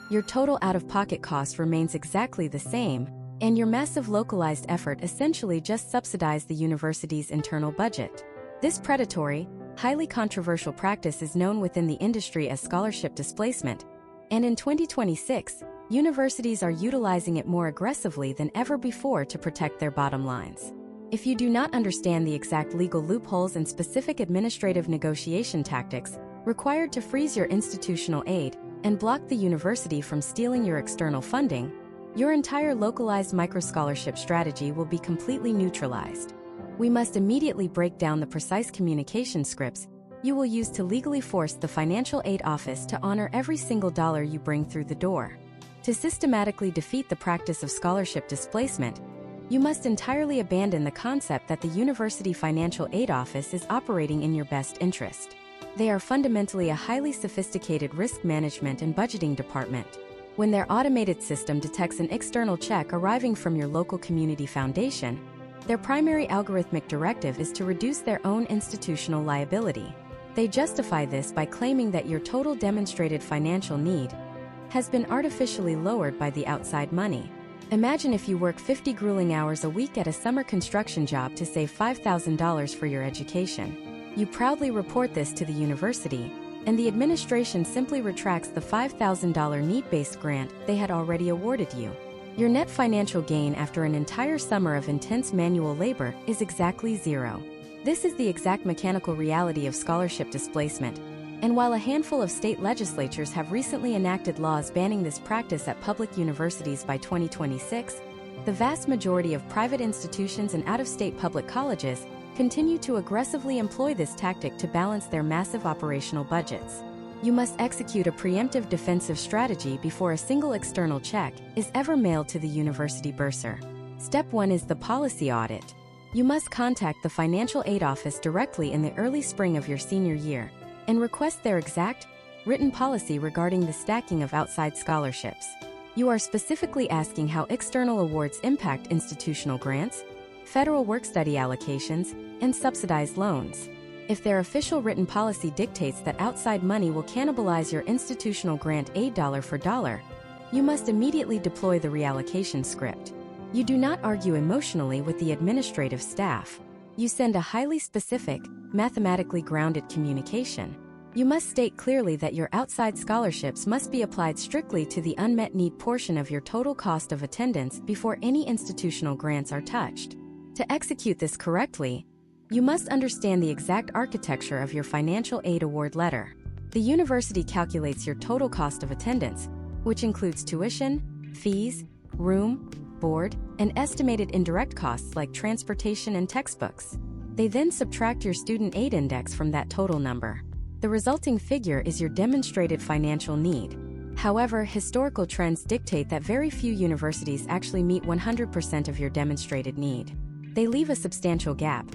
Your total out-of-pocket cost remains exactly the same, and your massive localized effort essentially just subsidized the university's internal budget. This predatory, highly controversial practice is known within the industry as scholarship displacement, and in 2026, universities are utilizing it more aggressively than ever before to protect their bottom lines. If you do not understand the exact legal loopholes and specific administrative negotiation tactics required to freeze your institutional aid and block the university from stealing your external funding, your entire localized micro-scholarship strategy will be completely neutralized. We must immediately break down the precise communication scripts you will use to legally force the financial aid office to honor every single dollar you bring through the door. To systematically defeat the practice of scholarship displacement, You must entirely abandon the concept that the University Financial Aid Office is operating in your best interest. They are fundamentally a highly sophisticated risk management and budgeting department. When their automated system detects an external check arriving from your local community foundation, their primary algorithmic directive is to reduce their own institutional liability. They justify this by claiming that your total demonstrated financial need has been artificially lowered by the outside money. Imagine if you work 50 grueling hours a week at a summer construction job to save $5,000 for your education. You proudly report this to the university, and the administration simply retracts the $5,000 need-based grant they had already awarded you. Your net financial gain after an entire summer of intense manual labor is exactly zero. This is the exact mechanical reality of scholarship displacement, and while a handful of state legislatures have recently enacted laws banning this practice at public universities by 2026, the vast majority of private institutions and out-of-state public colleges continue to aggressively employ this tactic to balance their massive operational budgets. You must execute a preemptive defensive strategy before a single external check is ever mailed to the university bursar. Step 1 is the policy audit. You must contact the Financial Aid Office directly in the early spring of your senior year and request their exact, written policy regarding the stacking of outside scholarships. You are specifically asking how external awards impact institutional grants, federal work-study allocations, and subsidized loans. If their official written policy dictates that outside money will cannibalize your institutional grant aid dollar for dollar, you must immediately deploy the reallocation script. You do not argue emotionally with the administrative staff. You send a highly specific, mathematically grounded communication. You must state clearly that your outside scholarships must be applied strictly to the unmet need portion of your total cost of attendance before any institutional grants are touched. To execute this correctly, you must understand the exact architecture of your financial aid award letter. The university calculates your total cost of attendance, which includes tuition, fees, room, board, and estimated indirect costs like transportation and textbooks. They then subtract your student aid index from that total number. The resulting figure is your demonstrated financial need. However, historical trends dictate that very few universities actually meet 100% of your demonstrated need. They leave a substantial gap,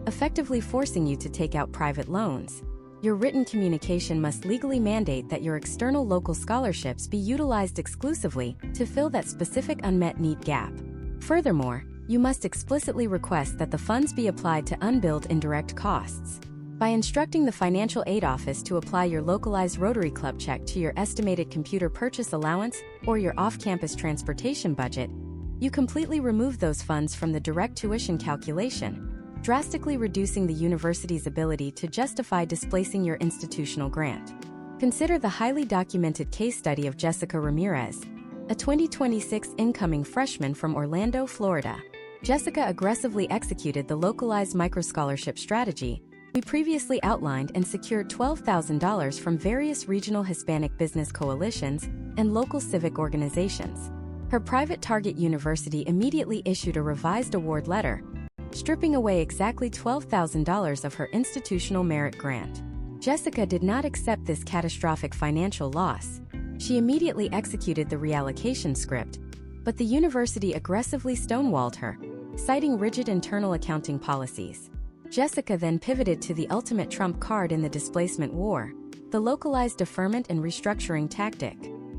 effectively forcing you to take out private loans. Your written communication must legally mandate that your external local scholarships be utilized exclusively to fill that specific unmet need gap. Furthermore, you must explicitly request that the funds be applied to unbilled indirect costs. By instructing the Financial Aid Office to apply your localized Rotary Club check to your estimated computer purchase allowance or your off-campus transportation budget, you completely remove those funds from the direct tuition calculation, drastically reducing the university's ability to justify displacing your institutional grant. Consider the highly documented case study of Jessica Ramirez, a 2026 incoming freshman from Orlando, Florida. Jessica aggressively executed the localized microscholarship strategy we previously outlined and secured $12,000 from various regional Hispanic business coalitions and local civic organizations. Her private target university immediately issued a revised award letter, stripping away exactly $12,000 of her institutional merit grant. Jessica did not accept this catastrophic financial loss. She immediately executed the reallocation script, but the university aggressively stonewalled her, citing rigid internal accounting policies. Jessica then pivoted to the ultimate trump card in the displacement war, the localized deferment and restructuring tactic.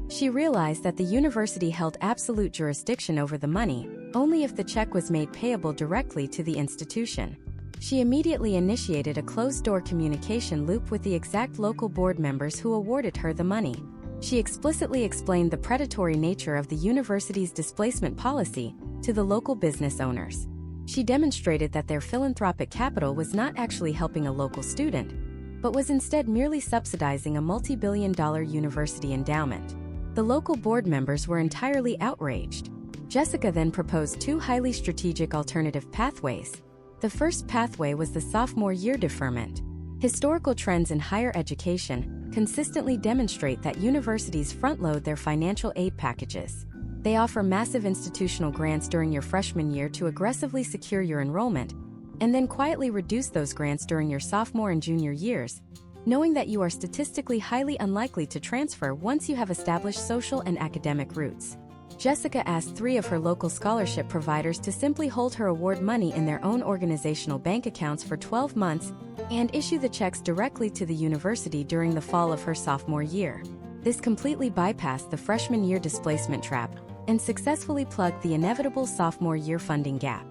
She realized that the university held absolute jurisdiction over the money only if the check was made payable directly to the institution. She immediately initiated a closed-door communication loop with the exact local board members who awarded her the money. She explicitly explained the predatory nature of the university's displacement policy to the local business owners. She demonstrated that their philanthropic capital was not actually helping a local student, but was instead merely subsidizing a multi-billion-dollar university endowment. The local board members were entirely outraged. Jessica then proposed two highly strategic alternative pathways. The first pathway was the sophomore year deferment. Historical trends in higher education consistently demonstrate that universities front-load their financial aid packages. They offer massive institutional grants during your freshman year to aggressively secure your enrollment, and then quietly reduce those grants during your sophomore and junior years, knowing that you are statistically highly unlikely to transfer once you have established social and academic roots. Jessica asked 3 of her local scholarship providers to simply hold her award money in their own organizational bank accounts for 12 months and issue the checks directly to the university during the fall of her sophomore year. This completely bypassed the freshman year displacement trap and successfully plugged the inevitable sophomore year funding gap.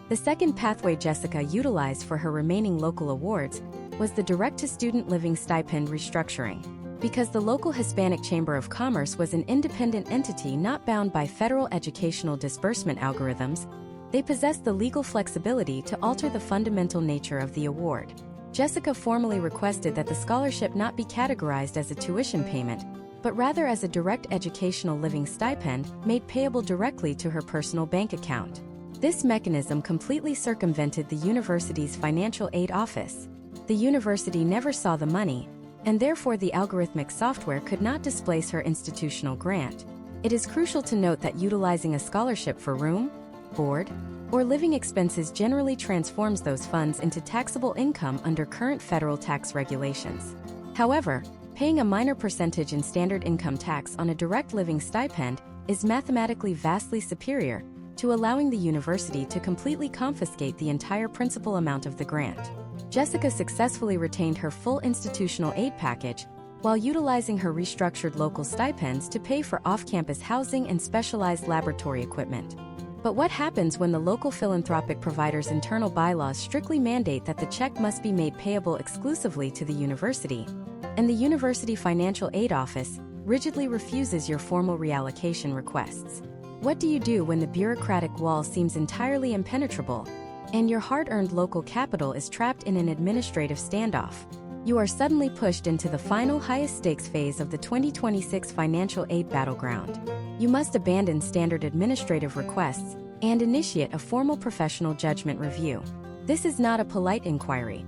The second pathway Jessica utilized for her remaining local awards was the direct-to-student living stipend restructuring. Because the local Hispanic Chamber of Commerce was an independent entity not bound by federal educational disbursement algorithms, they possessed the legal flexibility to alter the fundamental nature of the award. Jessica formally requested that the scholarship not be categorized as a tuition payment, but rather as a direct educational living stipend made payable directly to her personal bank account. This mechanism completely circumvented the university's financial aid office. The university never saw the money, and therefore the algorithmic software could not displace her institutional grant. It is crucial to note that utilizing a scholarship for room, board, or living expenses generally transforms those funds into taxable income under current federal tax regulations. However, paying a minor percentage in standard income tax on a direct living stipend is mathematically vastly superior to allowing the university to completely confiscate the entire principal amount of the grant. Jessica successfully retained her full institutional aid package while utilizing her restructured local stipends to pay for off-campus housing and specialized laboratory equipment. But what happens when the local philanthropic provider's internal bylaws strictly mandate that the check must be made payable exclusively to the university, and the University Financial Aid Office rigidly refuses your formal reallocation requests? What do you do when the bureaucratic wall seems entirely impenetrable, and your hard-earned local capital is trapped in an administrative standoff? You are suddenly pushed into the final highest-stakes phase of the 2026 financial aid battleground. You must abandon standard administrative requests and initiate a formal professional judgment review. This is not a polite inquiry.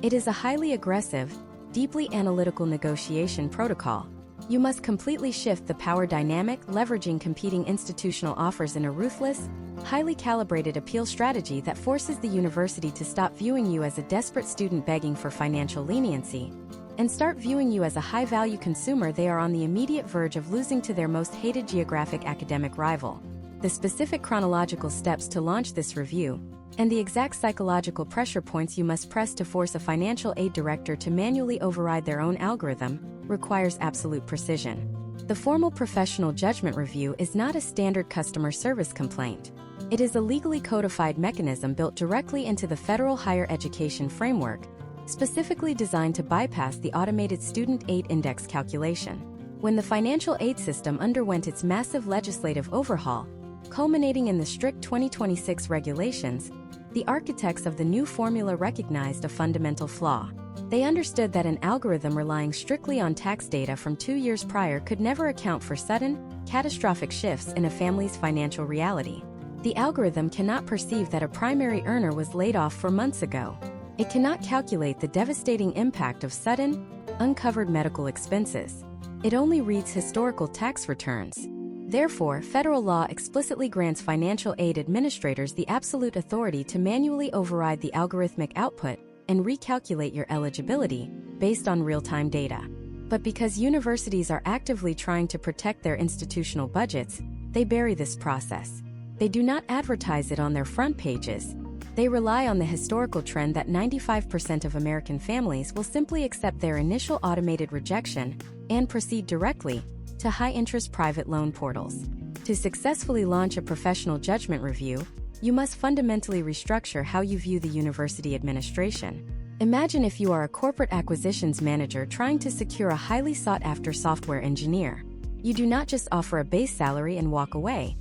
It is a highly aggressive, deeply analytical negotiation protocol. You must completely shift the power dynamic, leveraging competing institutional offers in a ruthless, highly calibrated appeal strategy that forces the university to stop viewing you as a desperate student begging for financial leniency and start viewing you as a high-value consumer they are on the immediate verge of losing to their most hated geographic academic rival. The specific chronological steps to launch this review, and the exact psychological pressure points you must press to force a financial aid director to manually override their own algorithm, requires absolute precision. The formal professional judgment review is not a standard customer service complaint. It is a legally codified mechanism built directly into the federal higher education framework, specifically designed to bypass the automated student aid index calculation. When the financial aid system underwent its massive legislative overhaul, culminating in the strict 2026 regulations, the architects of the new formula recognized a fundamental flaw. They understood that an algorithm relying strictly on tax data from 2 years prior could never account for sudden, catastrophic shifts in a family's financial reality. The algorithm cannot perceive that a primary earner was laid off 4 months ago. It cannot calculate the devastating impact of sudden, uncovered medical expenses. It only reads historical tax returns. Therefore, federal law explicitly grants financial aid administrators the absolute authority to manually override the algorithmic output and recalculate your eligibility based on real-time data. But because universities are actively trying to protect their institutional budgets, they bury this process. They do not advertise it on their front pages. They rely on the historical trend that 95% of American families will simply accept their initial automated rejection and proceed directly to high-interest private loan portals. To successfully launch a professional judgment review, you must fundamentally restructure how you view the university administration. Imagine if you are a corporate acquisitions manager trying to secure a highly sought-after software engineer. You do not just offer a base salary and walk away.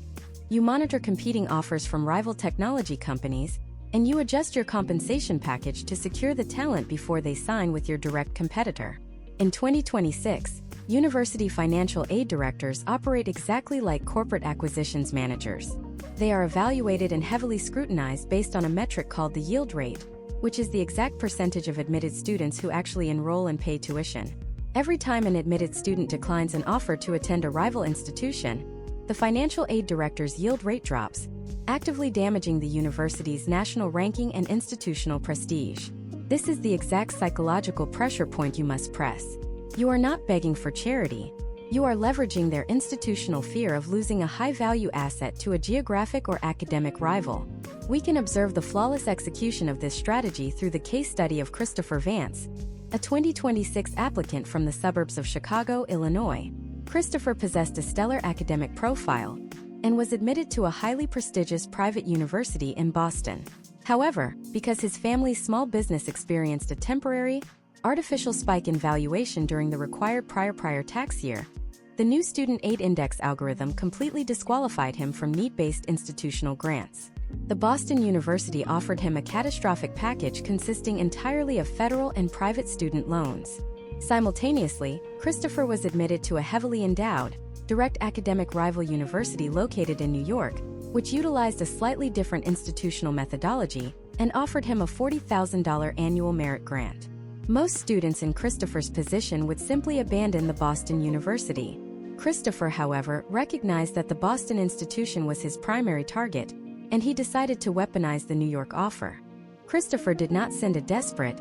You monitor competing offers from rival technology companies, and you adjust your compensation package to secure the talent before they sign with your direct competitor. In 2026, university financial aid directors operate exactly like corporate acquisitions managers. They are evaluated and heavily scrutinized based on a metric called the yield rate, which is the exact percentage of admitted students who actually enroll and pay tuition. Every time an admitted student declines an offer to attend a rival institution, the financial aid director's yield rate drops, actively damaging the university's national ranking and institutional prestige. This is the exact psychological pressure point you must press. You are not begging for charity. You are leveraging their institutional fear of losing a high-value asset to a geographic or academic rival. We can observe the flawless execution of this strategy through the case study of Christopher Vance, a 2026 applicant from the suburbs of Chicago, Illinois. Christopher possessed a stellar academic profile and was admitted to a highly prestigious private university in Boston. However, because his family's small business experienced a temporary, artificial spike in valuation during the required prior tax year, the new Student Aid Index algorithm completely disqualified him from need-based institutional grants. The Boston University offered him a catastrophic package consisting entirely of federal and private student loans. Simultaneously, Christopher was admitted to a heavily endowed, direct academic rival university located in New York, which utilized a slightly different institutional methodology and offered him a $40,000 annual merit grant. Most students in Christopher's position would simply abandon the Boston University. Christopher, however, recognized that the Boston institution was his primary target, and he decided to weaponize the New York offer. Christopher did not send a desperate,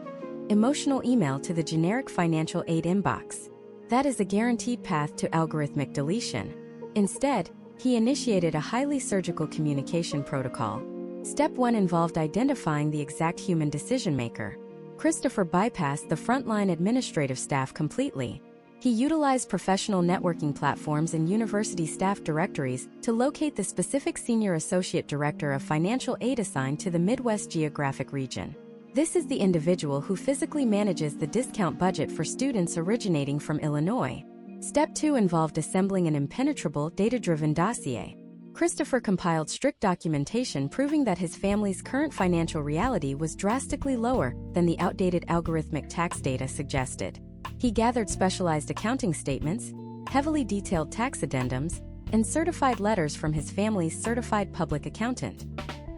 emotional email to the generic financial aid inbox. That is a guaranteed path to algorithmic deletion. Instead, he initiated a highly surgical communication protocol. Step 1 involved identifying the exact human decision-maker. Christopher bypassed the frontline administrative staff completely. He utilized professional networking platforms and university staff directories to locate the specific senior associate director of financial aid assigned to the Midwest geographic region. This is the individual who physically manages the discount budget for students originating from Illinois. Step 2 involved assembling an impenetrable, data-driven dossier. Christopher compiled strict documentation proving that his family's current financial reality was drastically lower than the outdated algorithmic tax data suggested. He gathered specialized accounting statements, heavily detailed tax addendums, and certified letters from his family's certified public accountant.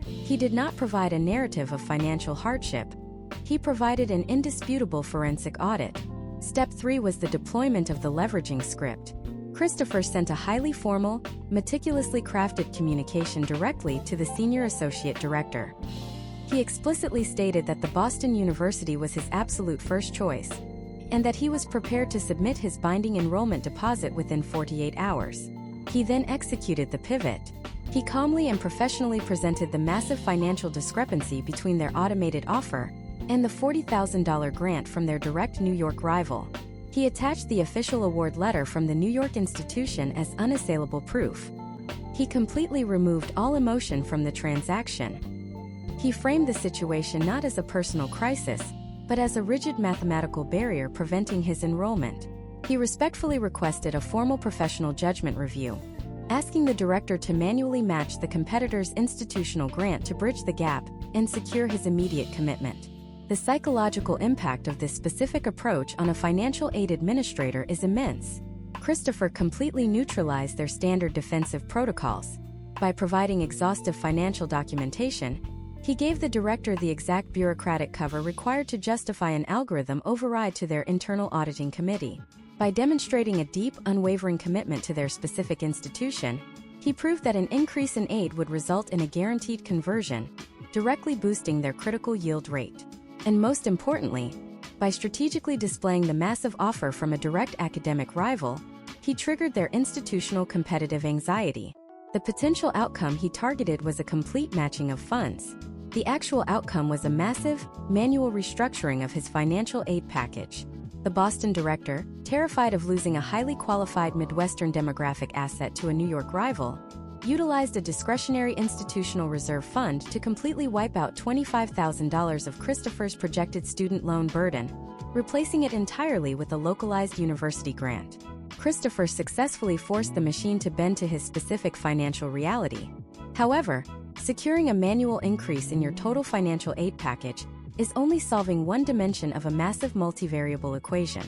He did not provide a narrative of financial hardship. He provided an indisputable forensic audit. Step 3 was the deployment of the leveraging script. Christopher sent a highly formal, meticulously crafted communication directly to the senior associate director. He explicitly stated that the Boston University was his absolute first choice, and that he was prepared to submit his binding enrollment deposit within 48 hours. He then executed the pivot. He calmly and professionally presented the massive financial discrepancy between their automated offer and the $40,000 grant from their direct New York rival. He attached the official award letter from the New York institution as unassailable proof. He completely removed all emotion from the transaction. He framed the situation not as a personal crisis, but as a rigid mathematical barrier preventing his enrollment. He respectfully requested a formal professional judgment review, asking the director to manually match the competitor's institutional grant to bridge the gap and secure his immediate commitment. The psychological impact of this specific approach on a financial aid administrator is immense. Christopher completely neutralized their standard defensive protocols. By providing exhaustive financial documentation, he gave the director the exact bureaucratic cover required to justify an algorithm override to their internal auditing committee. By demonstrating a deep, unwavering commitment to their specific institution, he proved that an increase in aid would result in a guaranteed conversion, directly boosting their critical yield rate. And most importantly, by strategically displaying the massive offer from a direct academic rival, he triggered their institutional competitive anxiety. The potential outcome he targeted was a complete matching of funds. The actual outcome was a massive, manual restructuring of his financial aid package. The Boston director, terrified of losing a highly qualified Midwestern demographic asset to a New York rival, utilized a discretionary institutional reserve fund to completely wipe out $25,000 of Christopher's projected student loan burden, replacing it entirely with a localized university grant. Christopher successfully forced the machine to bend to his specific financial reality. However, securing a manual increase in your total financial aid package is only solving one dimension of a massive multivariable equation.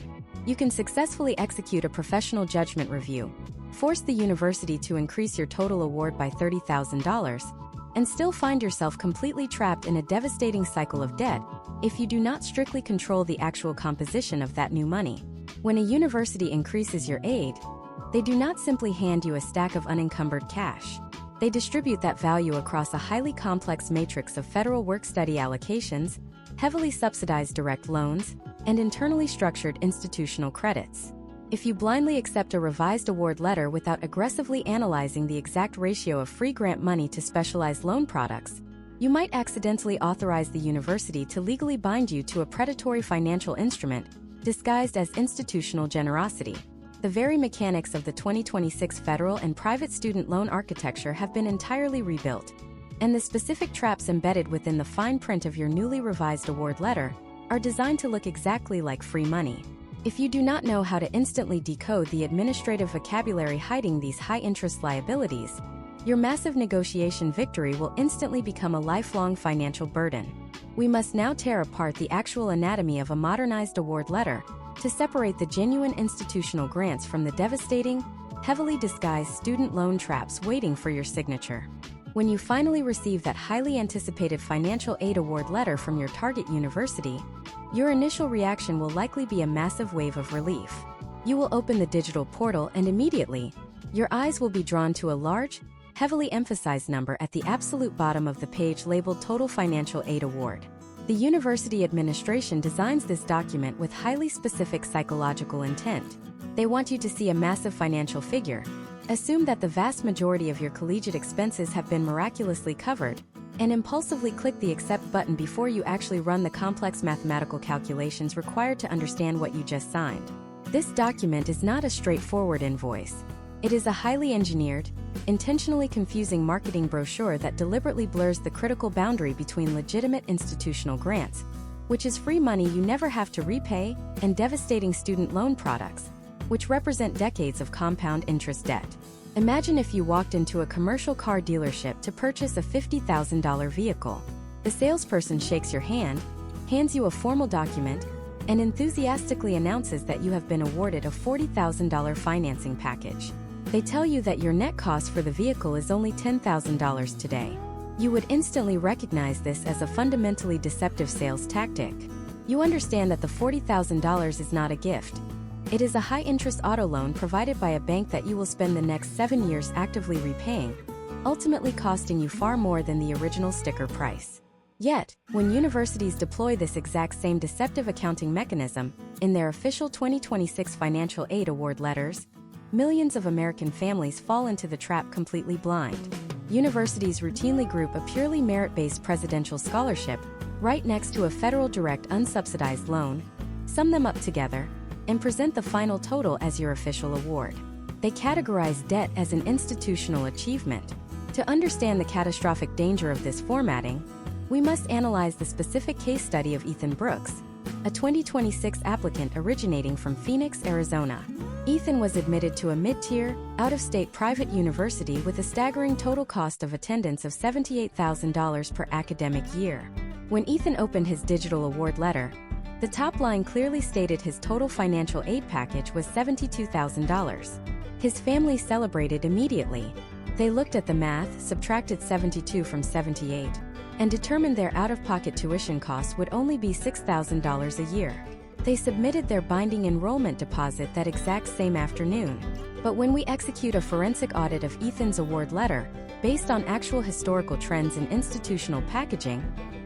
You can successfully execute a professional judgment review, force the university to increase your total award by $30,000, and still find yourself completely trapped in a devastating cycle of debt if you do not strictly control the actual composition of that new money. When a university increases your aid, they do not simply hand you a stack of unencumbered cash. They distribute that value across a highly complex matrix of federal work-study allocations, heavily subsidized direct loans, and internally structured institutional credits. If you blindly accept a revised award letter without aggressively analyzing the exact ratio of free grant money to specialized loan products, you might accidentally authorize the university to legally bind you to a predatory financial instrument disguised as institutional generosity. The very mechanics of the 2026 federal and private student loan architecture have been entirely rebuilt, and the specific traps embedded within the fine print of your newly revised award letter are designed to look exactly like free money. If you do not know how to instantly decode the administrative vocabulary hiding these high-interest liabilities, your massive negotiation victory will instantly become a lifelong financial burden. We must now tear apart the actual anatomy of a modernized award letter to separate the genuine institutional grants from the devastating, heavily disguised student loan traps waiting for your signature. When you finally receive that highly anticipated financial aid award letter from your target university, your initial reaction will likely be a massive wave of relief. You will open the digital portal and immediately, your eyes will be drawn to a large, heavily emphasized number at the absolute bottom of the page labeled Total Financial Aid Award. The university administration designs this document with highly specific psychological intent. They want you to see a massive financial figure, assume that the vast majority of your collegiate expenses have been miraculously covered, and impulsively click the accept button before you actually run the complex mathematical calculations required to understand what you just signed. This document is not a straightforward invoice. It is a highly engineered, intentionally confusing marketing brochure that deliberately blurs the critical boundary between legitimate institutional grants, which is free money you never have to repay, and devastating student loan products, which represent decades of compound interest debt. Imagine if you walked into a commercial car dealership to purchase a $50,000 vehicle. The salesperson shakes your hand, hands you a formal document, and enthusiastically announces that you have been awarded a $40,000 financing package. They tell you that your net cost for the vehicle is only $10,000 today. You would instantly recognize this as a fundamentally deceptive sales tactic. You understand that the $40,000 is not a gift. It is a high-interest auto loan provided by a bank that you will spend the next 7 years actively repaying, ultimately costing you far more than the original sticker price. Yet, when universities deploy this exact same deceptive accounting mechanism in their official 2026 financial aid award letters, millions of American families fall into the trap completely blind. Universities routinely group a purely merit-based presidential scholarship right next to a federal direct unsubsidized loan, sum them up together, and present the final total as your official award. They categorize debt as an institutional achievement. To understand the catastrophic danger of this formatting, we must analyze the specific case study of Ethan Brooks, a 2026 applicant originating from Phoenix, Arizona. Ethan was admitted to a mid-tier, out-of-state private university with a staggering total cost of attendance of $78,000 per academic year. When Ethan opened his digital award letter, the top line clearly stated his total financial aid package was $72,000. His family celebrated immediately. They looked at the math, subtracted 72 from 78, and determined their out-of-pocket tuition costs would only be $6,000 a year. They submitted their binding enrollment deposit that exact same afternoon. But when we execute a forensic audit of Ethan's award letter, based on actual historical trends in institutional packaging,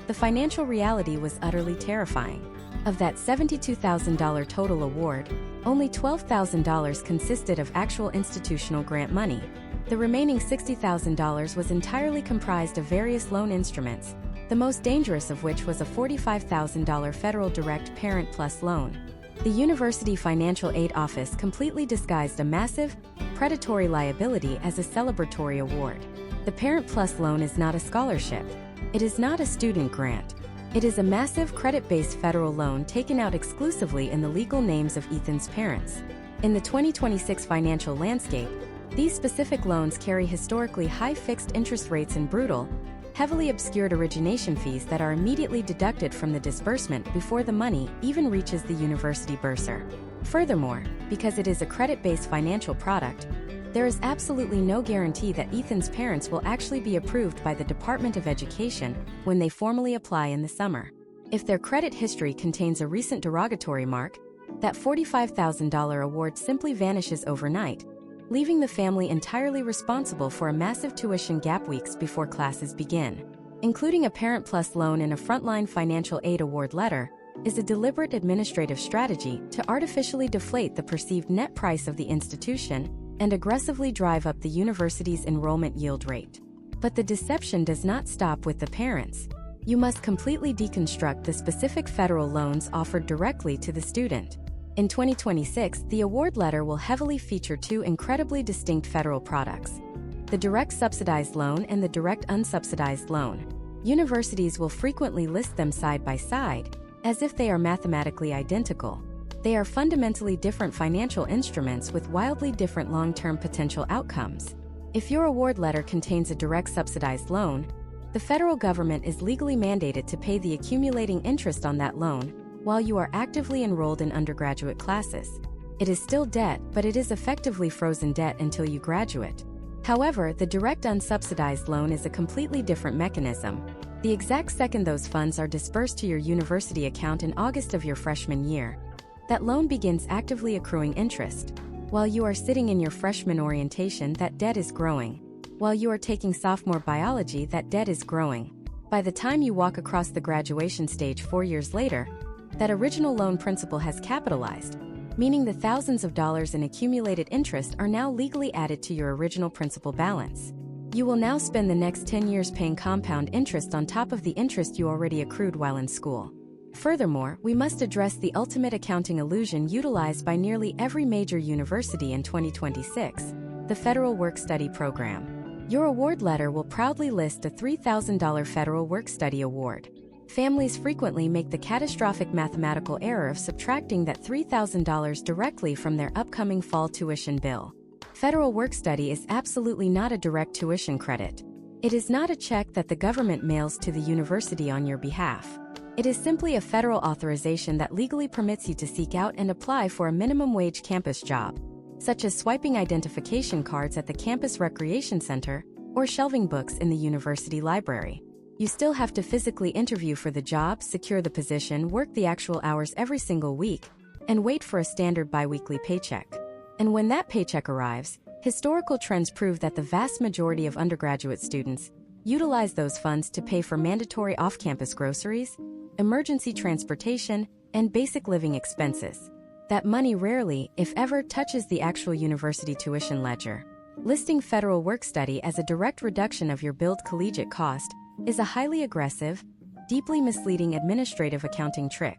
the financial reality was utterly terrifying. Of that $72,000 total award, only $12,000 consisted of actual institutional grant money. The remaining $60,000 was entirely comprised of various loan instruments, the most dangerous of which was a $45,000 federal direct Parent Plus loan. The University Financial Aid Office completely disguised a massive, predatory liability as a celebratory award. The Parent Plus loan is not a scholarship. It is not a student grant. It is a massive credit-based federal loan taken out exclusively in the legal names of Ethan's parents. In the 2026 financial landscape, these specific loans carry historically high fixed interest rates and brutal, heavily obscured origination fees that are immediately deducted from the disbursement before the money even reaches the university bursar. Furthermore, because it is a credit-based financial product, there is absolutely no guarantee that Ethan's parents will actually be approved by the Department of Education when they formally apply in the summer. If their credit history contains a recent derogatory mark, that $45,000 award simply vanishes overnight, leaving the family entirely responsible for a massive tuition gap weeks before classes begin. Including a Parent Plus loan and a frontline financial aid award letter, is a deliberate administrative strategy to artificially deflate the perceived net price of the institution and aggressively drive up the university's enrollment yield rate. But the deception does not stop with the parents. You must completely deconstruct the specific federal loans offered directly to the student. In 2026, the award letter will heavily feature two incredibly distinct federal products: the direct subsidized loan and the direct unsubsidized loan. Universities will frequently list them side by side, as if they are mathematically identical. They are fundamentally different financial instruments with wildly different long-term potential outcomes. If your award letter contains a direct subsidized loan, the federal government is legally mandated to pay the accumulating interest on that loan while you are actively enrolled in undergraduate classes. It is still debt, but it is effectively frozen debt until you graduate. However, the direct unsubsidized loan is a completely different mechanism. The exact second those funds are dispersed to your university account in August of your freshman year, that loan begins actively accruing interest. While you are sitting in your freshman orientation, that debt is growing. While you are taking sophomore biology, that debt is growing. By the time you walk across the graduation stage 4 years later, that original loan principal has capitalized, meaning the thousands of dollars in accumulated interest are now legally added to your original principal balance. You will now spend the next 10 years paying compound interest on top of the interest you already accrued while in school. Furthermore, we must address the ultimate accounting illusion utilized by nearly every major university in 2026, the Federal Work-Study Program. Your award letter will proudly list a $3,000 Federal Work-Study Award. Families frequently make the catastrophic mathematical error of subtracting that $3,000 directly from their upcoming fall tuition bill. Federal work-study is absolutely not a direct tuition credit. It is not a check that the government mails to the university on your behalf. It is simply a federal authorization that legally permits you to seek out and apply for a minimum wage campus job, such as swiping identification cards at the campus recreation center or shelving books in the university library. You still have to physically interview for the job, secure the position, work the actual hours every single week, and wait for a standard biweekly paycheck. And when that paycheck arrives, historical trends prove that the vast majority of undergraduate students utilize those funds to pay for mandatory off-campus groceries, emergency transportation, and basic living expenses. That money rarely, if ever, touches the actual university tuition ledger. Listing federal work-study as a direct reduction of your billed collegiate cost is a highly aggressive, deeply misleading administrative accounting trick.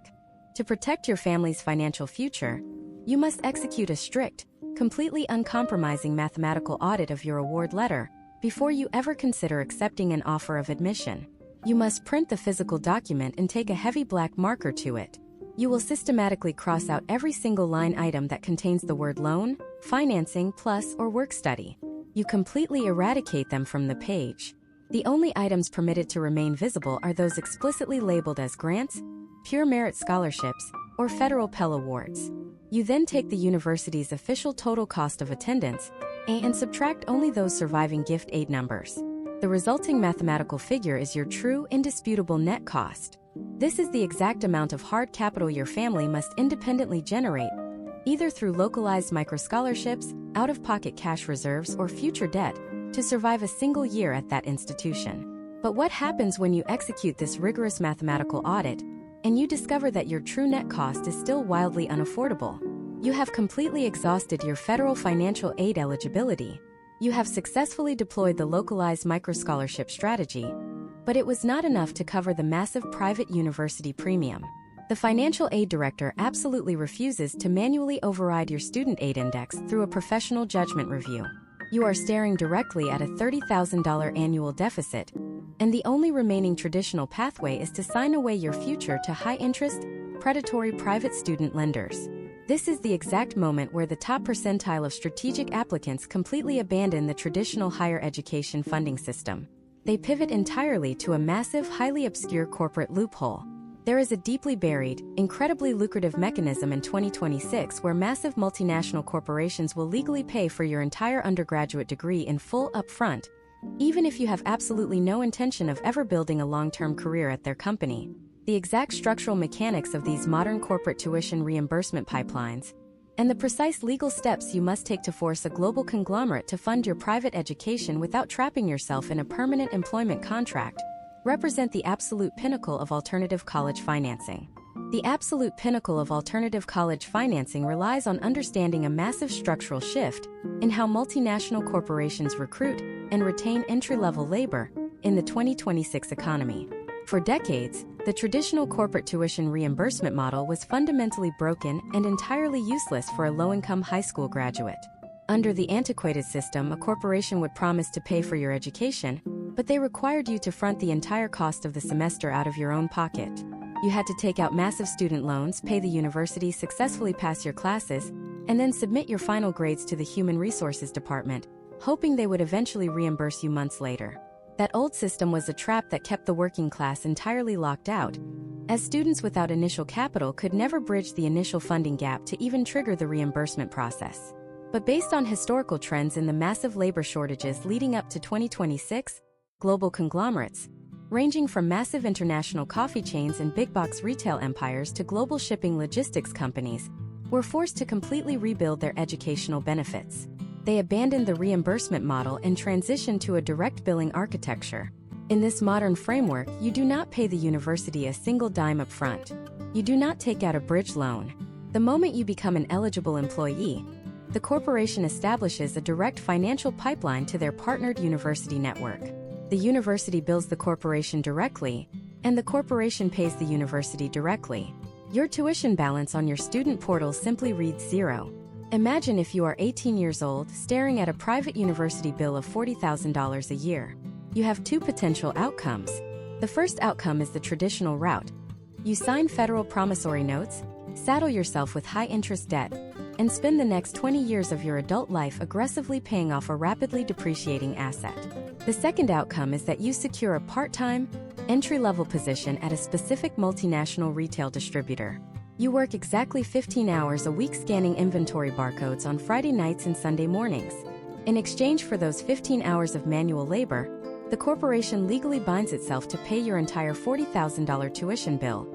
To protect your family's financial future, you must execute a strict, completely uncompromising mathematical audit of your award letter before you ever consider accepting an offer of admission. You must print the physical document and take a heavy black marker to it. You will systematically cross out every single line item that contains the word loan, financing, plus, or work study. You completely eradicate them from the page. The only items permitted to remain visible are those explicitly labeled as grants, pure merit scholarships, or federal Pell Awards. You then take the university's official total cost of attendance and subtract only those surviving gift aid numbers. The resulting mathematical figure is your true, indisputable net cost. This is the exact amount of hard capital your family must independently generate, either through localized microscholarships, out-of-pocket cash reserves, or future debt, to survive a single year at that institution. But what happens when you execute this rigorous mathematical audit and you discover that your true net cost is still wildly unaffordable? You have completely exhausted your federal financial aid eligibility. You have successfully deployed the localized microscholarship strategy, but it was not enough to cover the massive private university premium. The financial aid director absolutely refuses to manually override your student aid index through a professional judgment review. You are staring directly at a $30,000 annual deficit, and the only remaining traditional pathway is to sign away your future to high-interest, predatory private student lenders. This is the exact moment where the top percentile of strategic applicants completely abandon the traditional higher education funding system. They pivot entirely to a massive, highly obscure corporate loophole. There is a deeply buried, incredibly lucrative mechanism in 2026 where massive multinational corporations will legally pay for your entire undergraduate degree in full upfront, even if you have absolutely no intention of ever building a long-term career at their company. The exact structural mechanics of these modern corporate tuition reimbursement pipelines, and the precise legal steps you must take to force a global conglomerate to fund your private education without trapping yourself in a permanent employment contract, represent the absolute pinnacle of alternative college financing. The absolute pinnacle of alternative college financing relies on understanding a massive structural shift in how multinational corporations recruit and retain entry-level labor in the 2026 economy. For decades, the traditional corporate tuition reimbursement model was fundamentally broken and entirely useless for a low-income high school graduate. Under the antiquated system, a corporation would promise to pay for your education, but they required you to front the entire cost of the semester out of your own pocket. You had to take out massive student loans, pay the university, successfully pass your classes, and then submit your final grades to the Human Resources Department, hoping they would eventually reimburse you months later. That old system was a trap that kept the working class entirely locked out, as students without initial capital could never bridge the initial funding gap to even trigger the reimbursement process. But based on historical trends in the massive labor shortages leading up to 2026, global conglomerates, ranging from massive international coffee chains and big-box retail empires to global shipping logistics companies, were forced to completely rebuild their educational benefits. They abandoned the reimbursement model and transitioned to a direct billing architecture. In this modern framework, you do not pay the university a single dime up front. You do not take out a bridge loan. The moment you become an eligible employee, the corporation establishes a direct financial pipeline to their partnered university network. The university bills the corporation directly, and the corporation pays the university directly. Your tuition balance on your student portal simply reads zero. Imagine if you are 18 years old, staring at a private university bill of $40,000 a year. You have two potential outcomes. The first outcome is the traditional route. You sign federal promissory notes, saddle yourself with high-interest debt, and spend the next 20 years of your adult life aggressively paying off a rapidly depreciating asset. The second outcome is that you secure a part-time, entry-level position at a specific multinational retail distributor. You work exactly 15 hours a week scanning inventory barcodes on Friday nights and Sunday mornings. In exchange for those 15 hours of manual labor, the corporation legally binds itself to pay your entire $40,000 tuition bill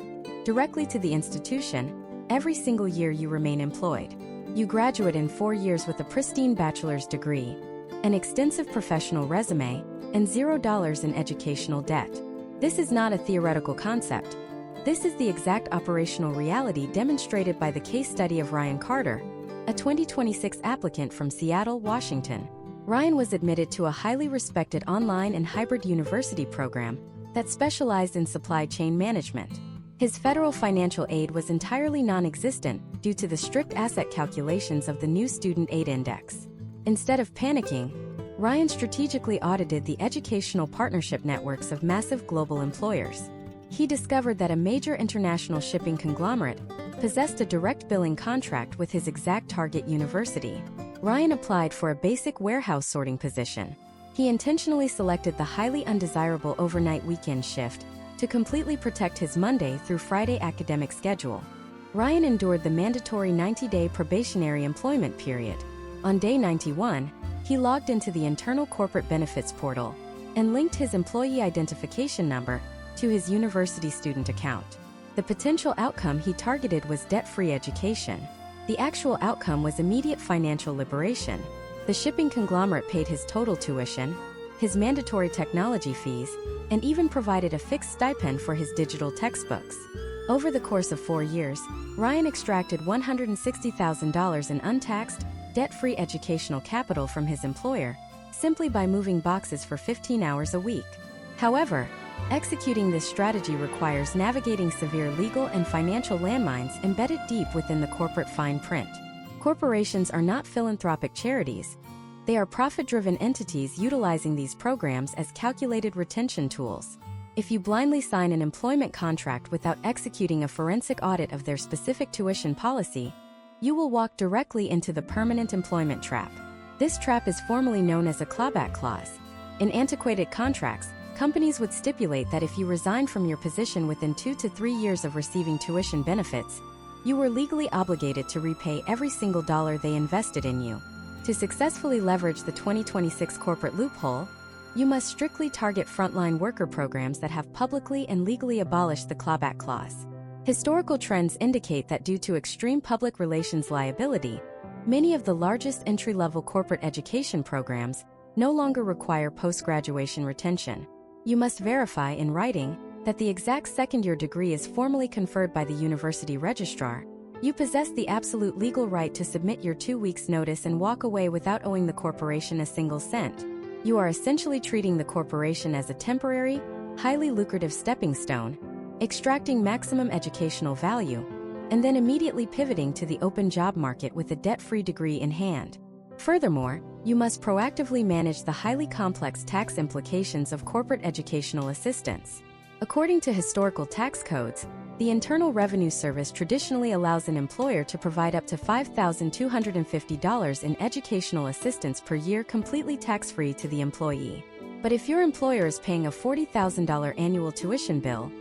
directly to the institution every single year you remain employed. You graduate in 4 years with a pristine bachelor's degree, an extensive professional resume, and $0 in educational debt. This is not a theoretical concept. This is the exact operational reality demonstrated by the case study of Ryan Carter, a 2026 applicant from Seattle, Washington. Ryan was admitted to a highly respected online and hybrid university program that specialized in supply chain management. His federal financial aid was entirely non-existent due to the strict asset calculations of the new Student Aid Index. Instead of panicking, Ryan strategically audited the educational partnership networks of massive global employers. He discovered that a major international shipping conglomerate possessed a direct billing contract with his exact target university. Ryan applied for a basic warehouse sorting position. He intentionally selected the highly undesirable overnight weekend shift to completely protect his Monday through Friday academic schedule. Ryan endured the mandatory 90-day probationary employment period. On day 91, he logged into the internal corporate benefits portal and linked his employee identification number to his university student account. The potential outcome he targeted was debt-free education. The actual outcome was immediate financial liberation. The shipping conglomerate paid his total tuition, his mandatory technology fees, and even provided a fixed stipend for his digital textbooks. Over the course of 4 years, Ryan extracted $160,000 in untaxed, debt-free educational capital from his employer, simply by moving boxes for 15 hours a week. However, executing this strategy requires navigating severe legal and financial landmines embedded deep within the corporate fine print. Corporations are not philanthropic charities. They are profit-driven entities utilizing these programs as calculated retention tools. If you blindly sign an employment contract without executing a forensic audit of their specific tuition policy, you will walk directly into the permanent employment trap. This trap is formally known as a clawback clause. In antiquated contracts, companies would stipulate that if you resign from your position within 2 to 3 years of receiving tuition benefits, you were legally obligated to repay every single dollar they invested in you. To successfully leverage the 2026 corporate loophole, you must strictly target frontline worker programs that have publicly and legally abolished the clawback clause. Historical trends indicate that due to extreme public relations liability, many of the largest entry-level corporate education programs no longer require post-graduation retention. You must verify in writing that the exact second your degree is formally conferred by the university registrar, you possess the absolute legal right to submit your 2 weeks' notice and walk away without owing the corporation a single cent. You are essentially treating the corporation as a temporary, highly lucrative stepping stone, extracting maximum educational value, and then immediately pivoting to the open job market with a debt-free degree in hand. Furthermore, you must proactively manage the highly complex tax implications of corporate educational assistance. According to historical tax codes, the Internal Revenue Service traditionally allows an employer to provide up to $5,250 in educational assistance per year completely tax-free to the employee. But if your employer is paying a $40,000 annual tuition bill,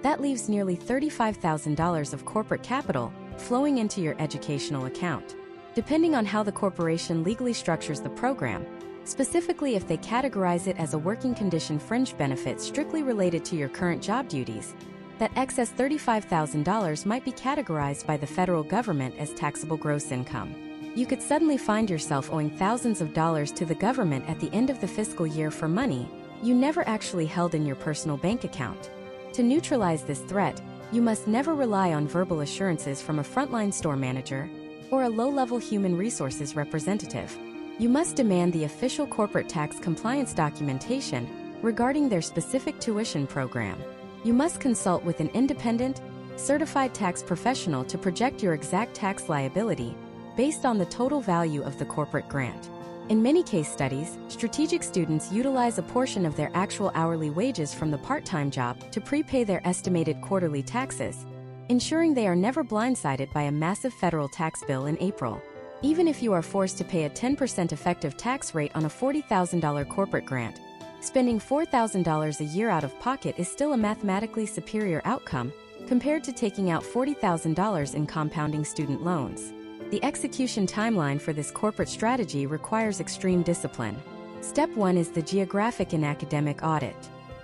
that leaves nearly $35,000 of corporate capital flowing into your educational account. Depending on how the corporation legally structures the program, specifically if they categorize it as a working condition fringe benefit strictly related to your current job duties, that excess $35,000 might be categorized by the federal government as taxable gross income. You could suddenly find yourself owing thousands of dollars to the government at the end of the fiscal year for money you never actually held in your personal bank account. To neutralize this threat, you must never rely on verbal assurances from a frontline store manager or a low-level human resources representative. You must demand the official corporate tax compliance documentation regarding their specific tuition program. You must consult with an independent, certified tax professional to project your exact tax liability based on the total value of the corporate grant. In many case studies, strategic students utilize a portion of their actual hourly wages from the part-time job to prepay their estimated quarterly taxes, ensuring they are never blindsided by a massive federal tax bill in April. Even if you are forced to pay a 10% effective tax rate on a $40,000 corporate grant, spending $4,000 a year out of pocket is still a mathematically superior outcome compared to taking out $40,000 in compounding student loans. The execution timeline for this corporate strategy requires extreme discipline. Step 1 is the geographic and academic audit.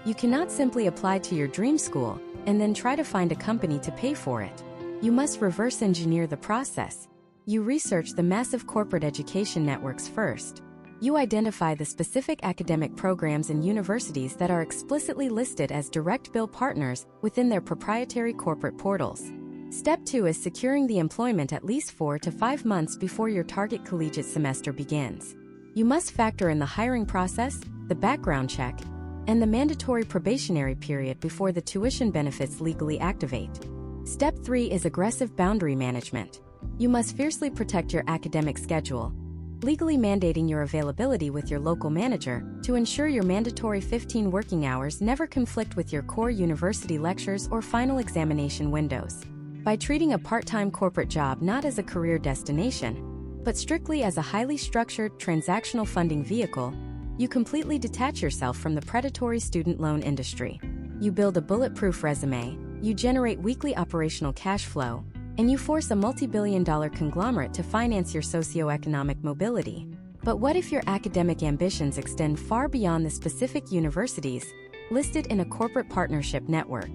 You cannot simply apply to your dream school and then try to find a company to pay for it. You must reverse engineer the process. You research the massive corporate education networks first. You identify the specific academic programs and universities that are explicitly listed as direct bill partners within their proprietary corporate portals. Step 2 is securing the employment at least 4 to 5 months before your target collegiate semester begins. You must factor in the hiring process, the background check, and the mandatory probationary period before the tuition benefits legally activate. Step 3 is aggressive boundary management. You must fiercely protect your academic schedule, legally mandating your availability with your local manager to ensure your mandatory 15 working hours never conflict with your core university lectures or final examination windows. By treating a part-time corporate job not as a career destination, but strictly as a highly structured transactional funding vehicle, you completely detach yourself from the predatory student loan industry. You build a bulletproof resume, you generate weekly operational cash flow, and you force a multi-billion-dollar conglomerate to finance your socioeconomic mobility. But what if your academic ambitions extend far beyond the specific universities listed in a corporate partnership network?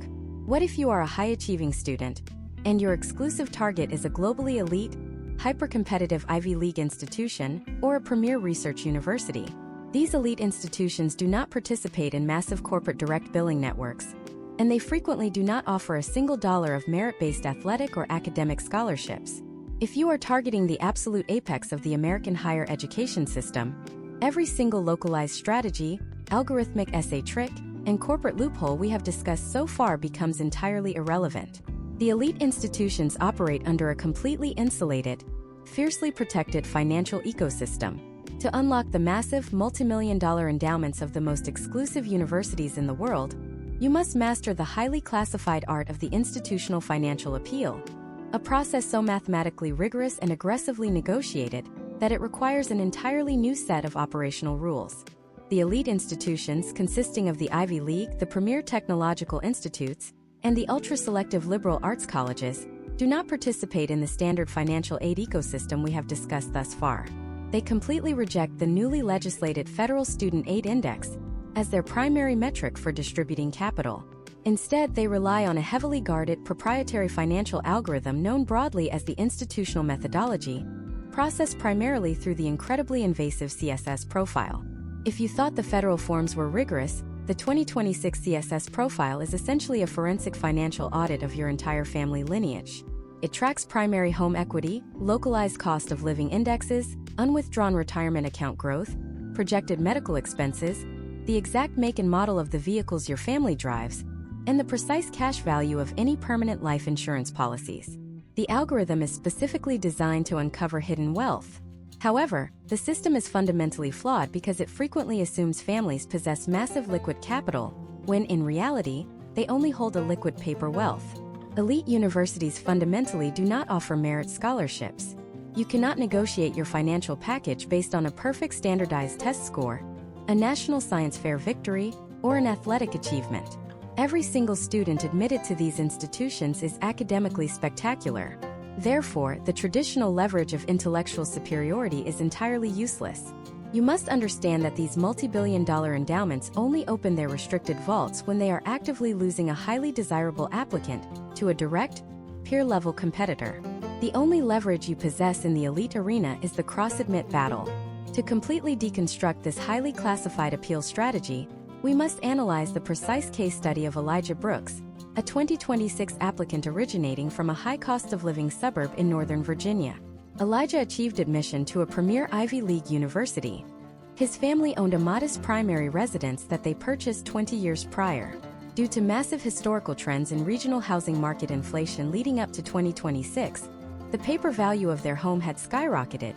What if you are a high-achieving student, and your exclusive target is a globally elite, hyper-competitive Ivy League institution or a premier research university? These elite institutions do not participate in massive corporate direct billing networks, and they frequently do not offer a single dollar of merit-based athletic or academic scholarships. If you are targeting the absolute apex of the American higher education system, every single localized strategy, algorithmic essay trick, and corporate loophole we have discussed so far becomes entirely irrelevant. The elite institutions operate under a completely insulated, fiercely protected financial ecosystem. To unlock the massive multi-million-dollar endowments of the most exclusive universities in the world, you must master the highly classified art of the institutional financial appeal, a process so mathematically rigorous and aggressively negotiated that it requires an entirely new set of operational rules. The elite institutions, consisting of the Ivy League, the premier technological institutes, and the ultra-selective liberal arts colleges, do not participate in the standard financial aid ecosystem we have discussed thus far. They completely reject the newly legislated Federal Student Aid Index as their primary metric for distributing capital. Instead, they rely on a heavily guarded proprietary financial algorithm known broadly as the institutional methodology, processed primarily through the incredibly invasive CSS profile. If you thought the federal forms were rigorous, The 2026 CSS profile is essentially a forensic financial audit of your entire family lineage. It tracks primary home equity, localized cost of living indexes, unwithdrawn retirement account growth, projected medical expenses, the exact make and model of the vehicles your family drives, and the precise cash value of any permanent life insurance policies. The algorithm is specifically designed to uncover hidden wealth. However, the system is fundamentally flawed because it frequently assumes families possess massive liquid capital, when in reality, they only hold a liquid paper wealth. Elite universities fundamentally do not offer merit scholarships. You cannot negotiate your financial package based on a perfect standardized test score, a national science fair victory, or an athletic achievement. Every single student admitted to these institutions is academically spectacular. Therefore, the traditional leverage of intellectual superiority is entirely useless. You must understand that these multi-billion-dollar endowments only open their restricted vaults when they are actively losing a highly desirable applicant to a direct, peer-level competitor. The only leverage you possess in the elite arena is the cross-admit battle. To completely deconstruct this highly classified appeal strategy, we must analyze the precise case study of Elijah Brooks, a 2026 applicant originating from a high-cost-of-living suburb in Northern Virginia. Elijah achieved admission to a premier Ivy League university. His family owned a modest primary residence that they purchased 20 years prior. Due to massive historical trends in regional housing market inflation leading up to 2026, the paper value of their home had skyrocketed,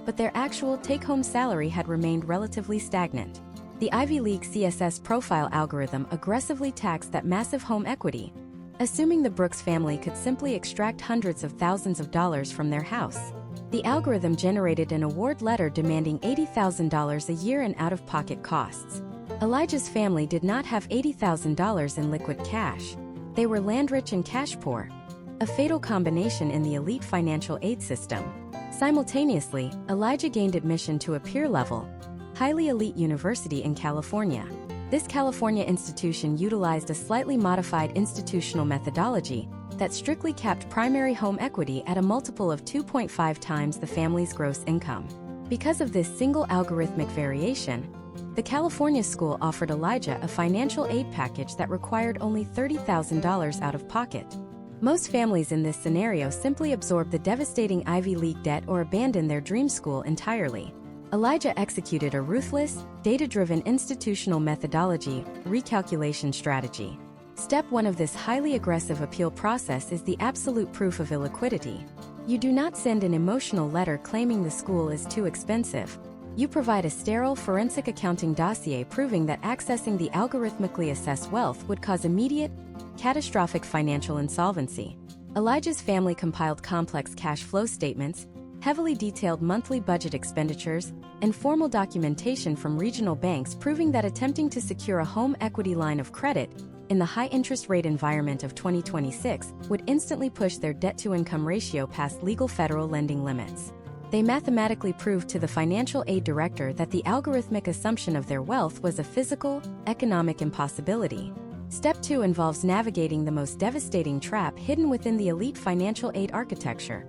but their actual take-home salary had remained relatively stagnant. The Ivy League CSS profile algorithm aggressively taxed that massive home equity, assuming the Brooks family could simply extract hundreds of thousands of dollars from their house. The algorithm generated an award letter demanding $80,000 a year in out-of-pocket costs. Elijah's family did not have $80,000 in liquid cash. They were land-rich and cash-poor, a fatal combination in the elite financial aid system. Simultaneously, Elijah gained admission to a peer-level, highly elite university in California. This California institution utilized a slightly modified institutional methodology that strictly capped primary home equity at a multiple of 2.5 times the family's gross income. Because of this single algorithmic variation, the California school offered Elijah a financial aid package that required only $30,000 out of pocket. Most families in this scenario simply absorb the devastating Ivy League debt or abandon their dream school entirely. Elijah executed a ruthless, data-driven institutional methodology recalculation strategy. Step 1 of this highly aggressive appeal process is the absolute proof of illiquidity. You do not send an emotional letter claiming the school is too expensive. You provide a sterile forensic accounting dossier proving that accessing the algorithmically assessed wealth would cause immediate, catastrophic financial insolvency. Elijah's family compiled complex cash flow statements, heavily detailed monthly budget expenditures, and formal documentation from regional banks proving that attempting to secure a home equity line of credit in the high-interest rate environment of 2026 would instantly push their debt-to-income ratio past legal federal lending limits. They mathematically proved to the financial aid director that the algorithmic assumption of their wealth was a physical, economic impossibility. Step 2 involves navigating the most devastating trap hidden within the elite financial aid architecture: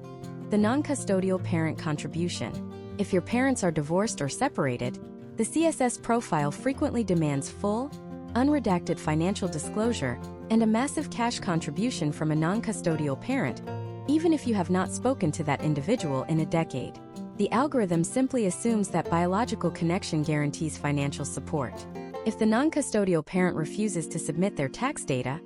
the non-custodial parent contribution. If your parents are divorced or separated, the CSS profile frequently demands full, unredacted financial disclosure and a massive cash contribution from a non-custodial parent, even if you have not spoken to that individual in a decade. The algorithm simply assumes that biological connection guarantees financial support. If the non-custodial parent refuses to submit their tax data,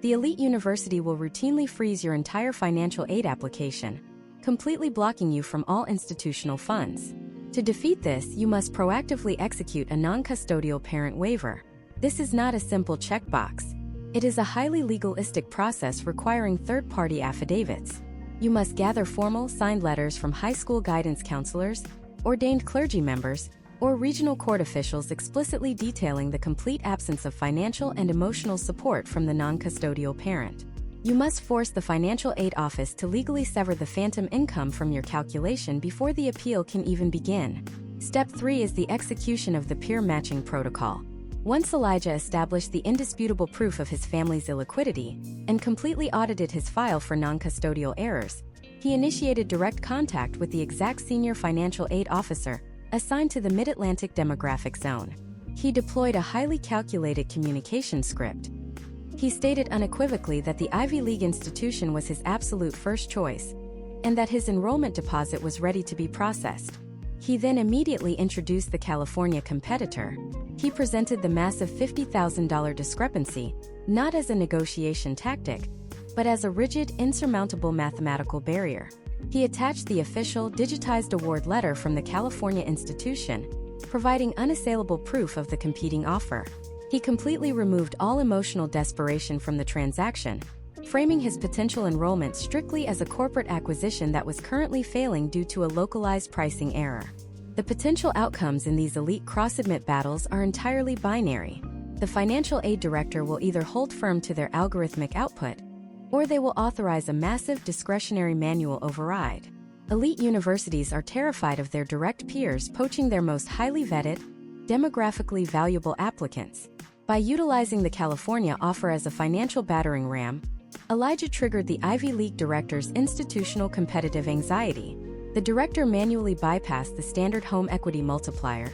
the elite university will routinely freeze your entire financial aid application, completely blocking you from all institutional funds. To defeat this, you must proactively execute a non-custodial parent waiver. This is not a simple checkbox. It is a highly legalistic process requiring third-party affidavits. You must gather formal, signed letters from high school guidance counselors, ordained clergy members, or regional court officials explicitly detailing the complete absence of financial and emotional support from the non-custodial parent. You must force the financial aid office to legally sever the phantom income from your calculation before the appeal can even begin. Step 3 is the execution of the peer matching protocol. Once Elijah established the indisputable proof of his family's illiquidity and completely audited his file for non-custodial errors, he initiated direct contact with the exact senior financial aid officer assigned to the Mid-Atlantic demographic zone. He deployed a highly calculated communication script. He stated unequivocally that the Ivy League institution was his absolute first choice, and that his enrollment deposit was ready to be processed. He then immediately introduced the California competitor. He presented the massive $50,000 discrepancy, not as a negotiation tactic, but as a rigid, insurmountable mathematical barrier. He attached the official, digitized award letter from the California institution, providing unassailable proof of the competing offer. He completely removed all emotional desperation from the transaction, framing his potential enrollment strictly as a corporate acquisition that was currently failing due to a localized pricing error. The potential outcomes in these elite cross-admit battles are entirely binary. The financial aid director will either hold firm to their algorithmic output, or they will authorize a massive discretionary manual override. Elite universities are terrified of their direct peers poaching their most highly vetted, demographically valuable applicants. By utilizing the California offer as a financial battering ram, Elijah triggered the Ivy League director's institutional competitive anxiety. The director manually bypassed the standard home equity multiplier,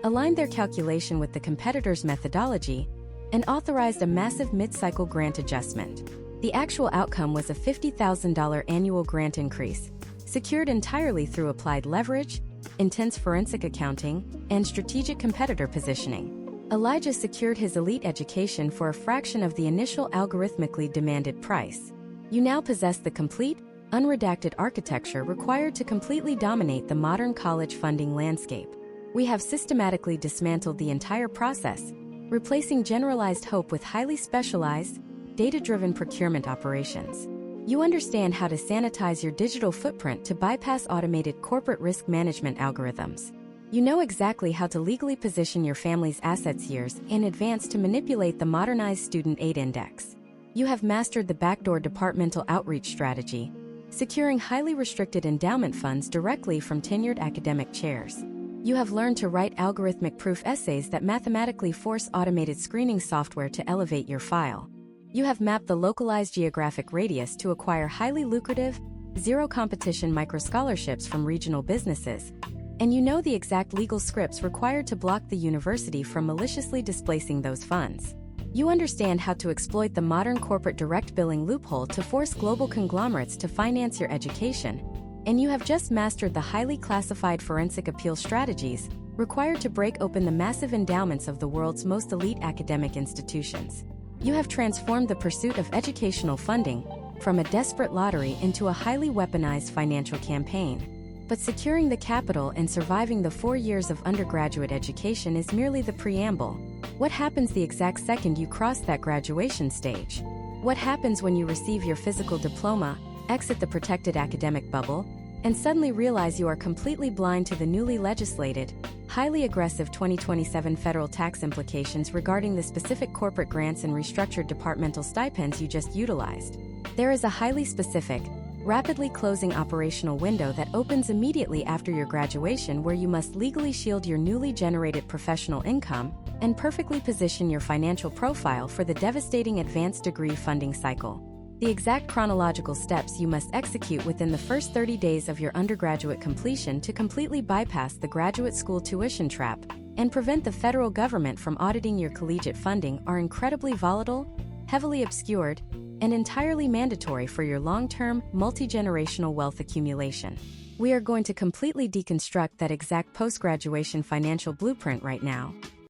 aligned their calculation with the competitor's methodology, and authorized a massive mid-cycle grant adjustment. The actual outcome was a $50,000 annual grant increase, secured entirely through applied leverage, intense forensic accounting, and strategic competitor positioning. Elijah secured his elite education for a fraction of the initial algorithmically demanded price. You now possess the complete, unredacted architecture required to completely dominate the modern college funding landscape. We have systematically dismantled the entire process, replacing generalized hope with highly specialized, data-driven procurement operations. You understand how to sanitize your digital footprint to bypass automated corporate risk management algorithms. You know exactly how to legally position your family's assets years in advance to manipulate the modernized student aid index. You have mastered the backdoor departmental outreach strategy, securing highly restricted endowment funds directly from tenured academic chairs. You have learned to write algorithmic proof essays that mathematically force automated screening software to elevate your file. You have mapped the localized geographic radius to acquire highly lucrative, zero-competition microscholarships from regional businesses, and you know the exact legal scripts required to block the university from maliciously displacing those funds. You understand how to exploit the modern corporate direct billing loophole to force global conglomerates to finance your education, and you have just mastered the highly classified forensic appeal strategies required to break open the massive endowments of the world's most elite academic institutions. You have transformed the pursuit of educational funding from a desperate lottery into a highly weaponized financial campaign. But securing the capital and surviving the 4 years of undergraduate education is merely the preamble. What happens the exact second you cross that graduation stage? What happens when you receive your physical diploma, exit the protected academic bubble, and suddenly realize you are completely blind to the newly legislated, highly aggressive 2027 federal tax implications regarding the specific corporate grants and restructured departmental stipends you just utilized? There is a highly specific, rapidly closing operational window that opens immediately after your graduation where you must legally shield your newly generated professional income and perfectly position your financial profile for the devastating advanced degree funding cycle. The exact chronological steps you must execute within the first 30 days of your undergraduate completion to completely bypass the graduate school tuition trap and prevent the federal government from auditing your collegiate funding are incredibly volatile, heavily obscured, and entirely mandatory for your long-term, multi-generational wealth accumulation. We are going to completely deconstruct that exact post-graduation financial blueprint right now.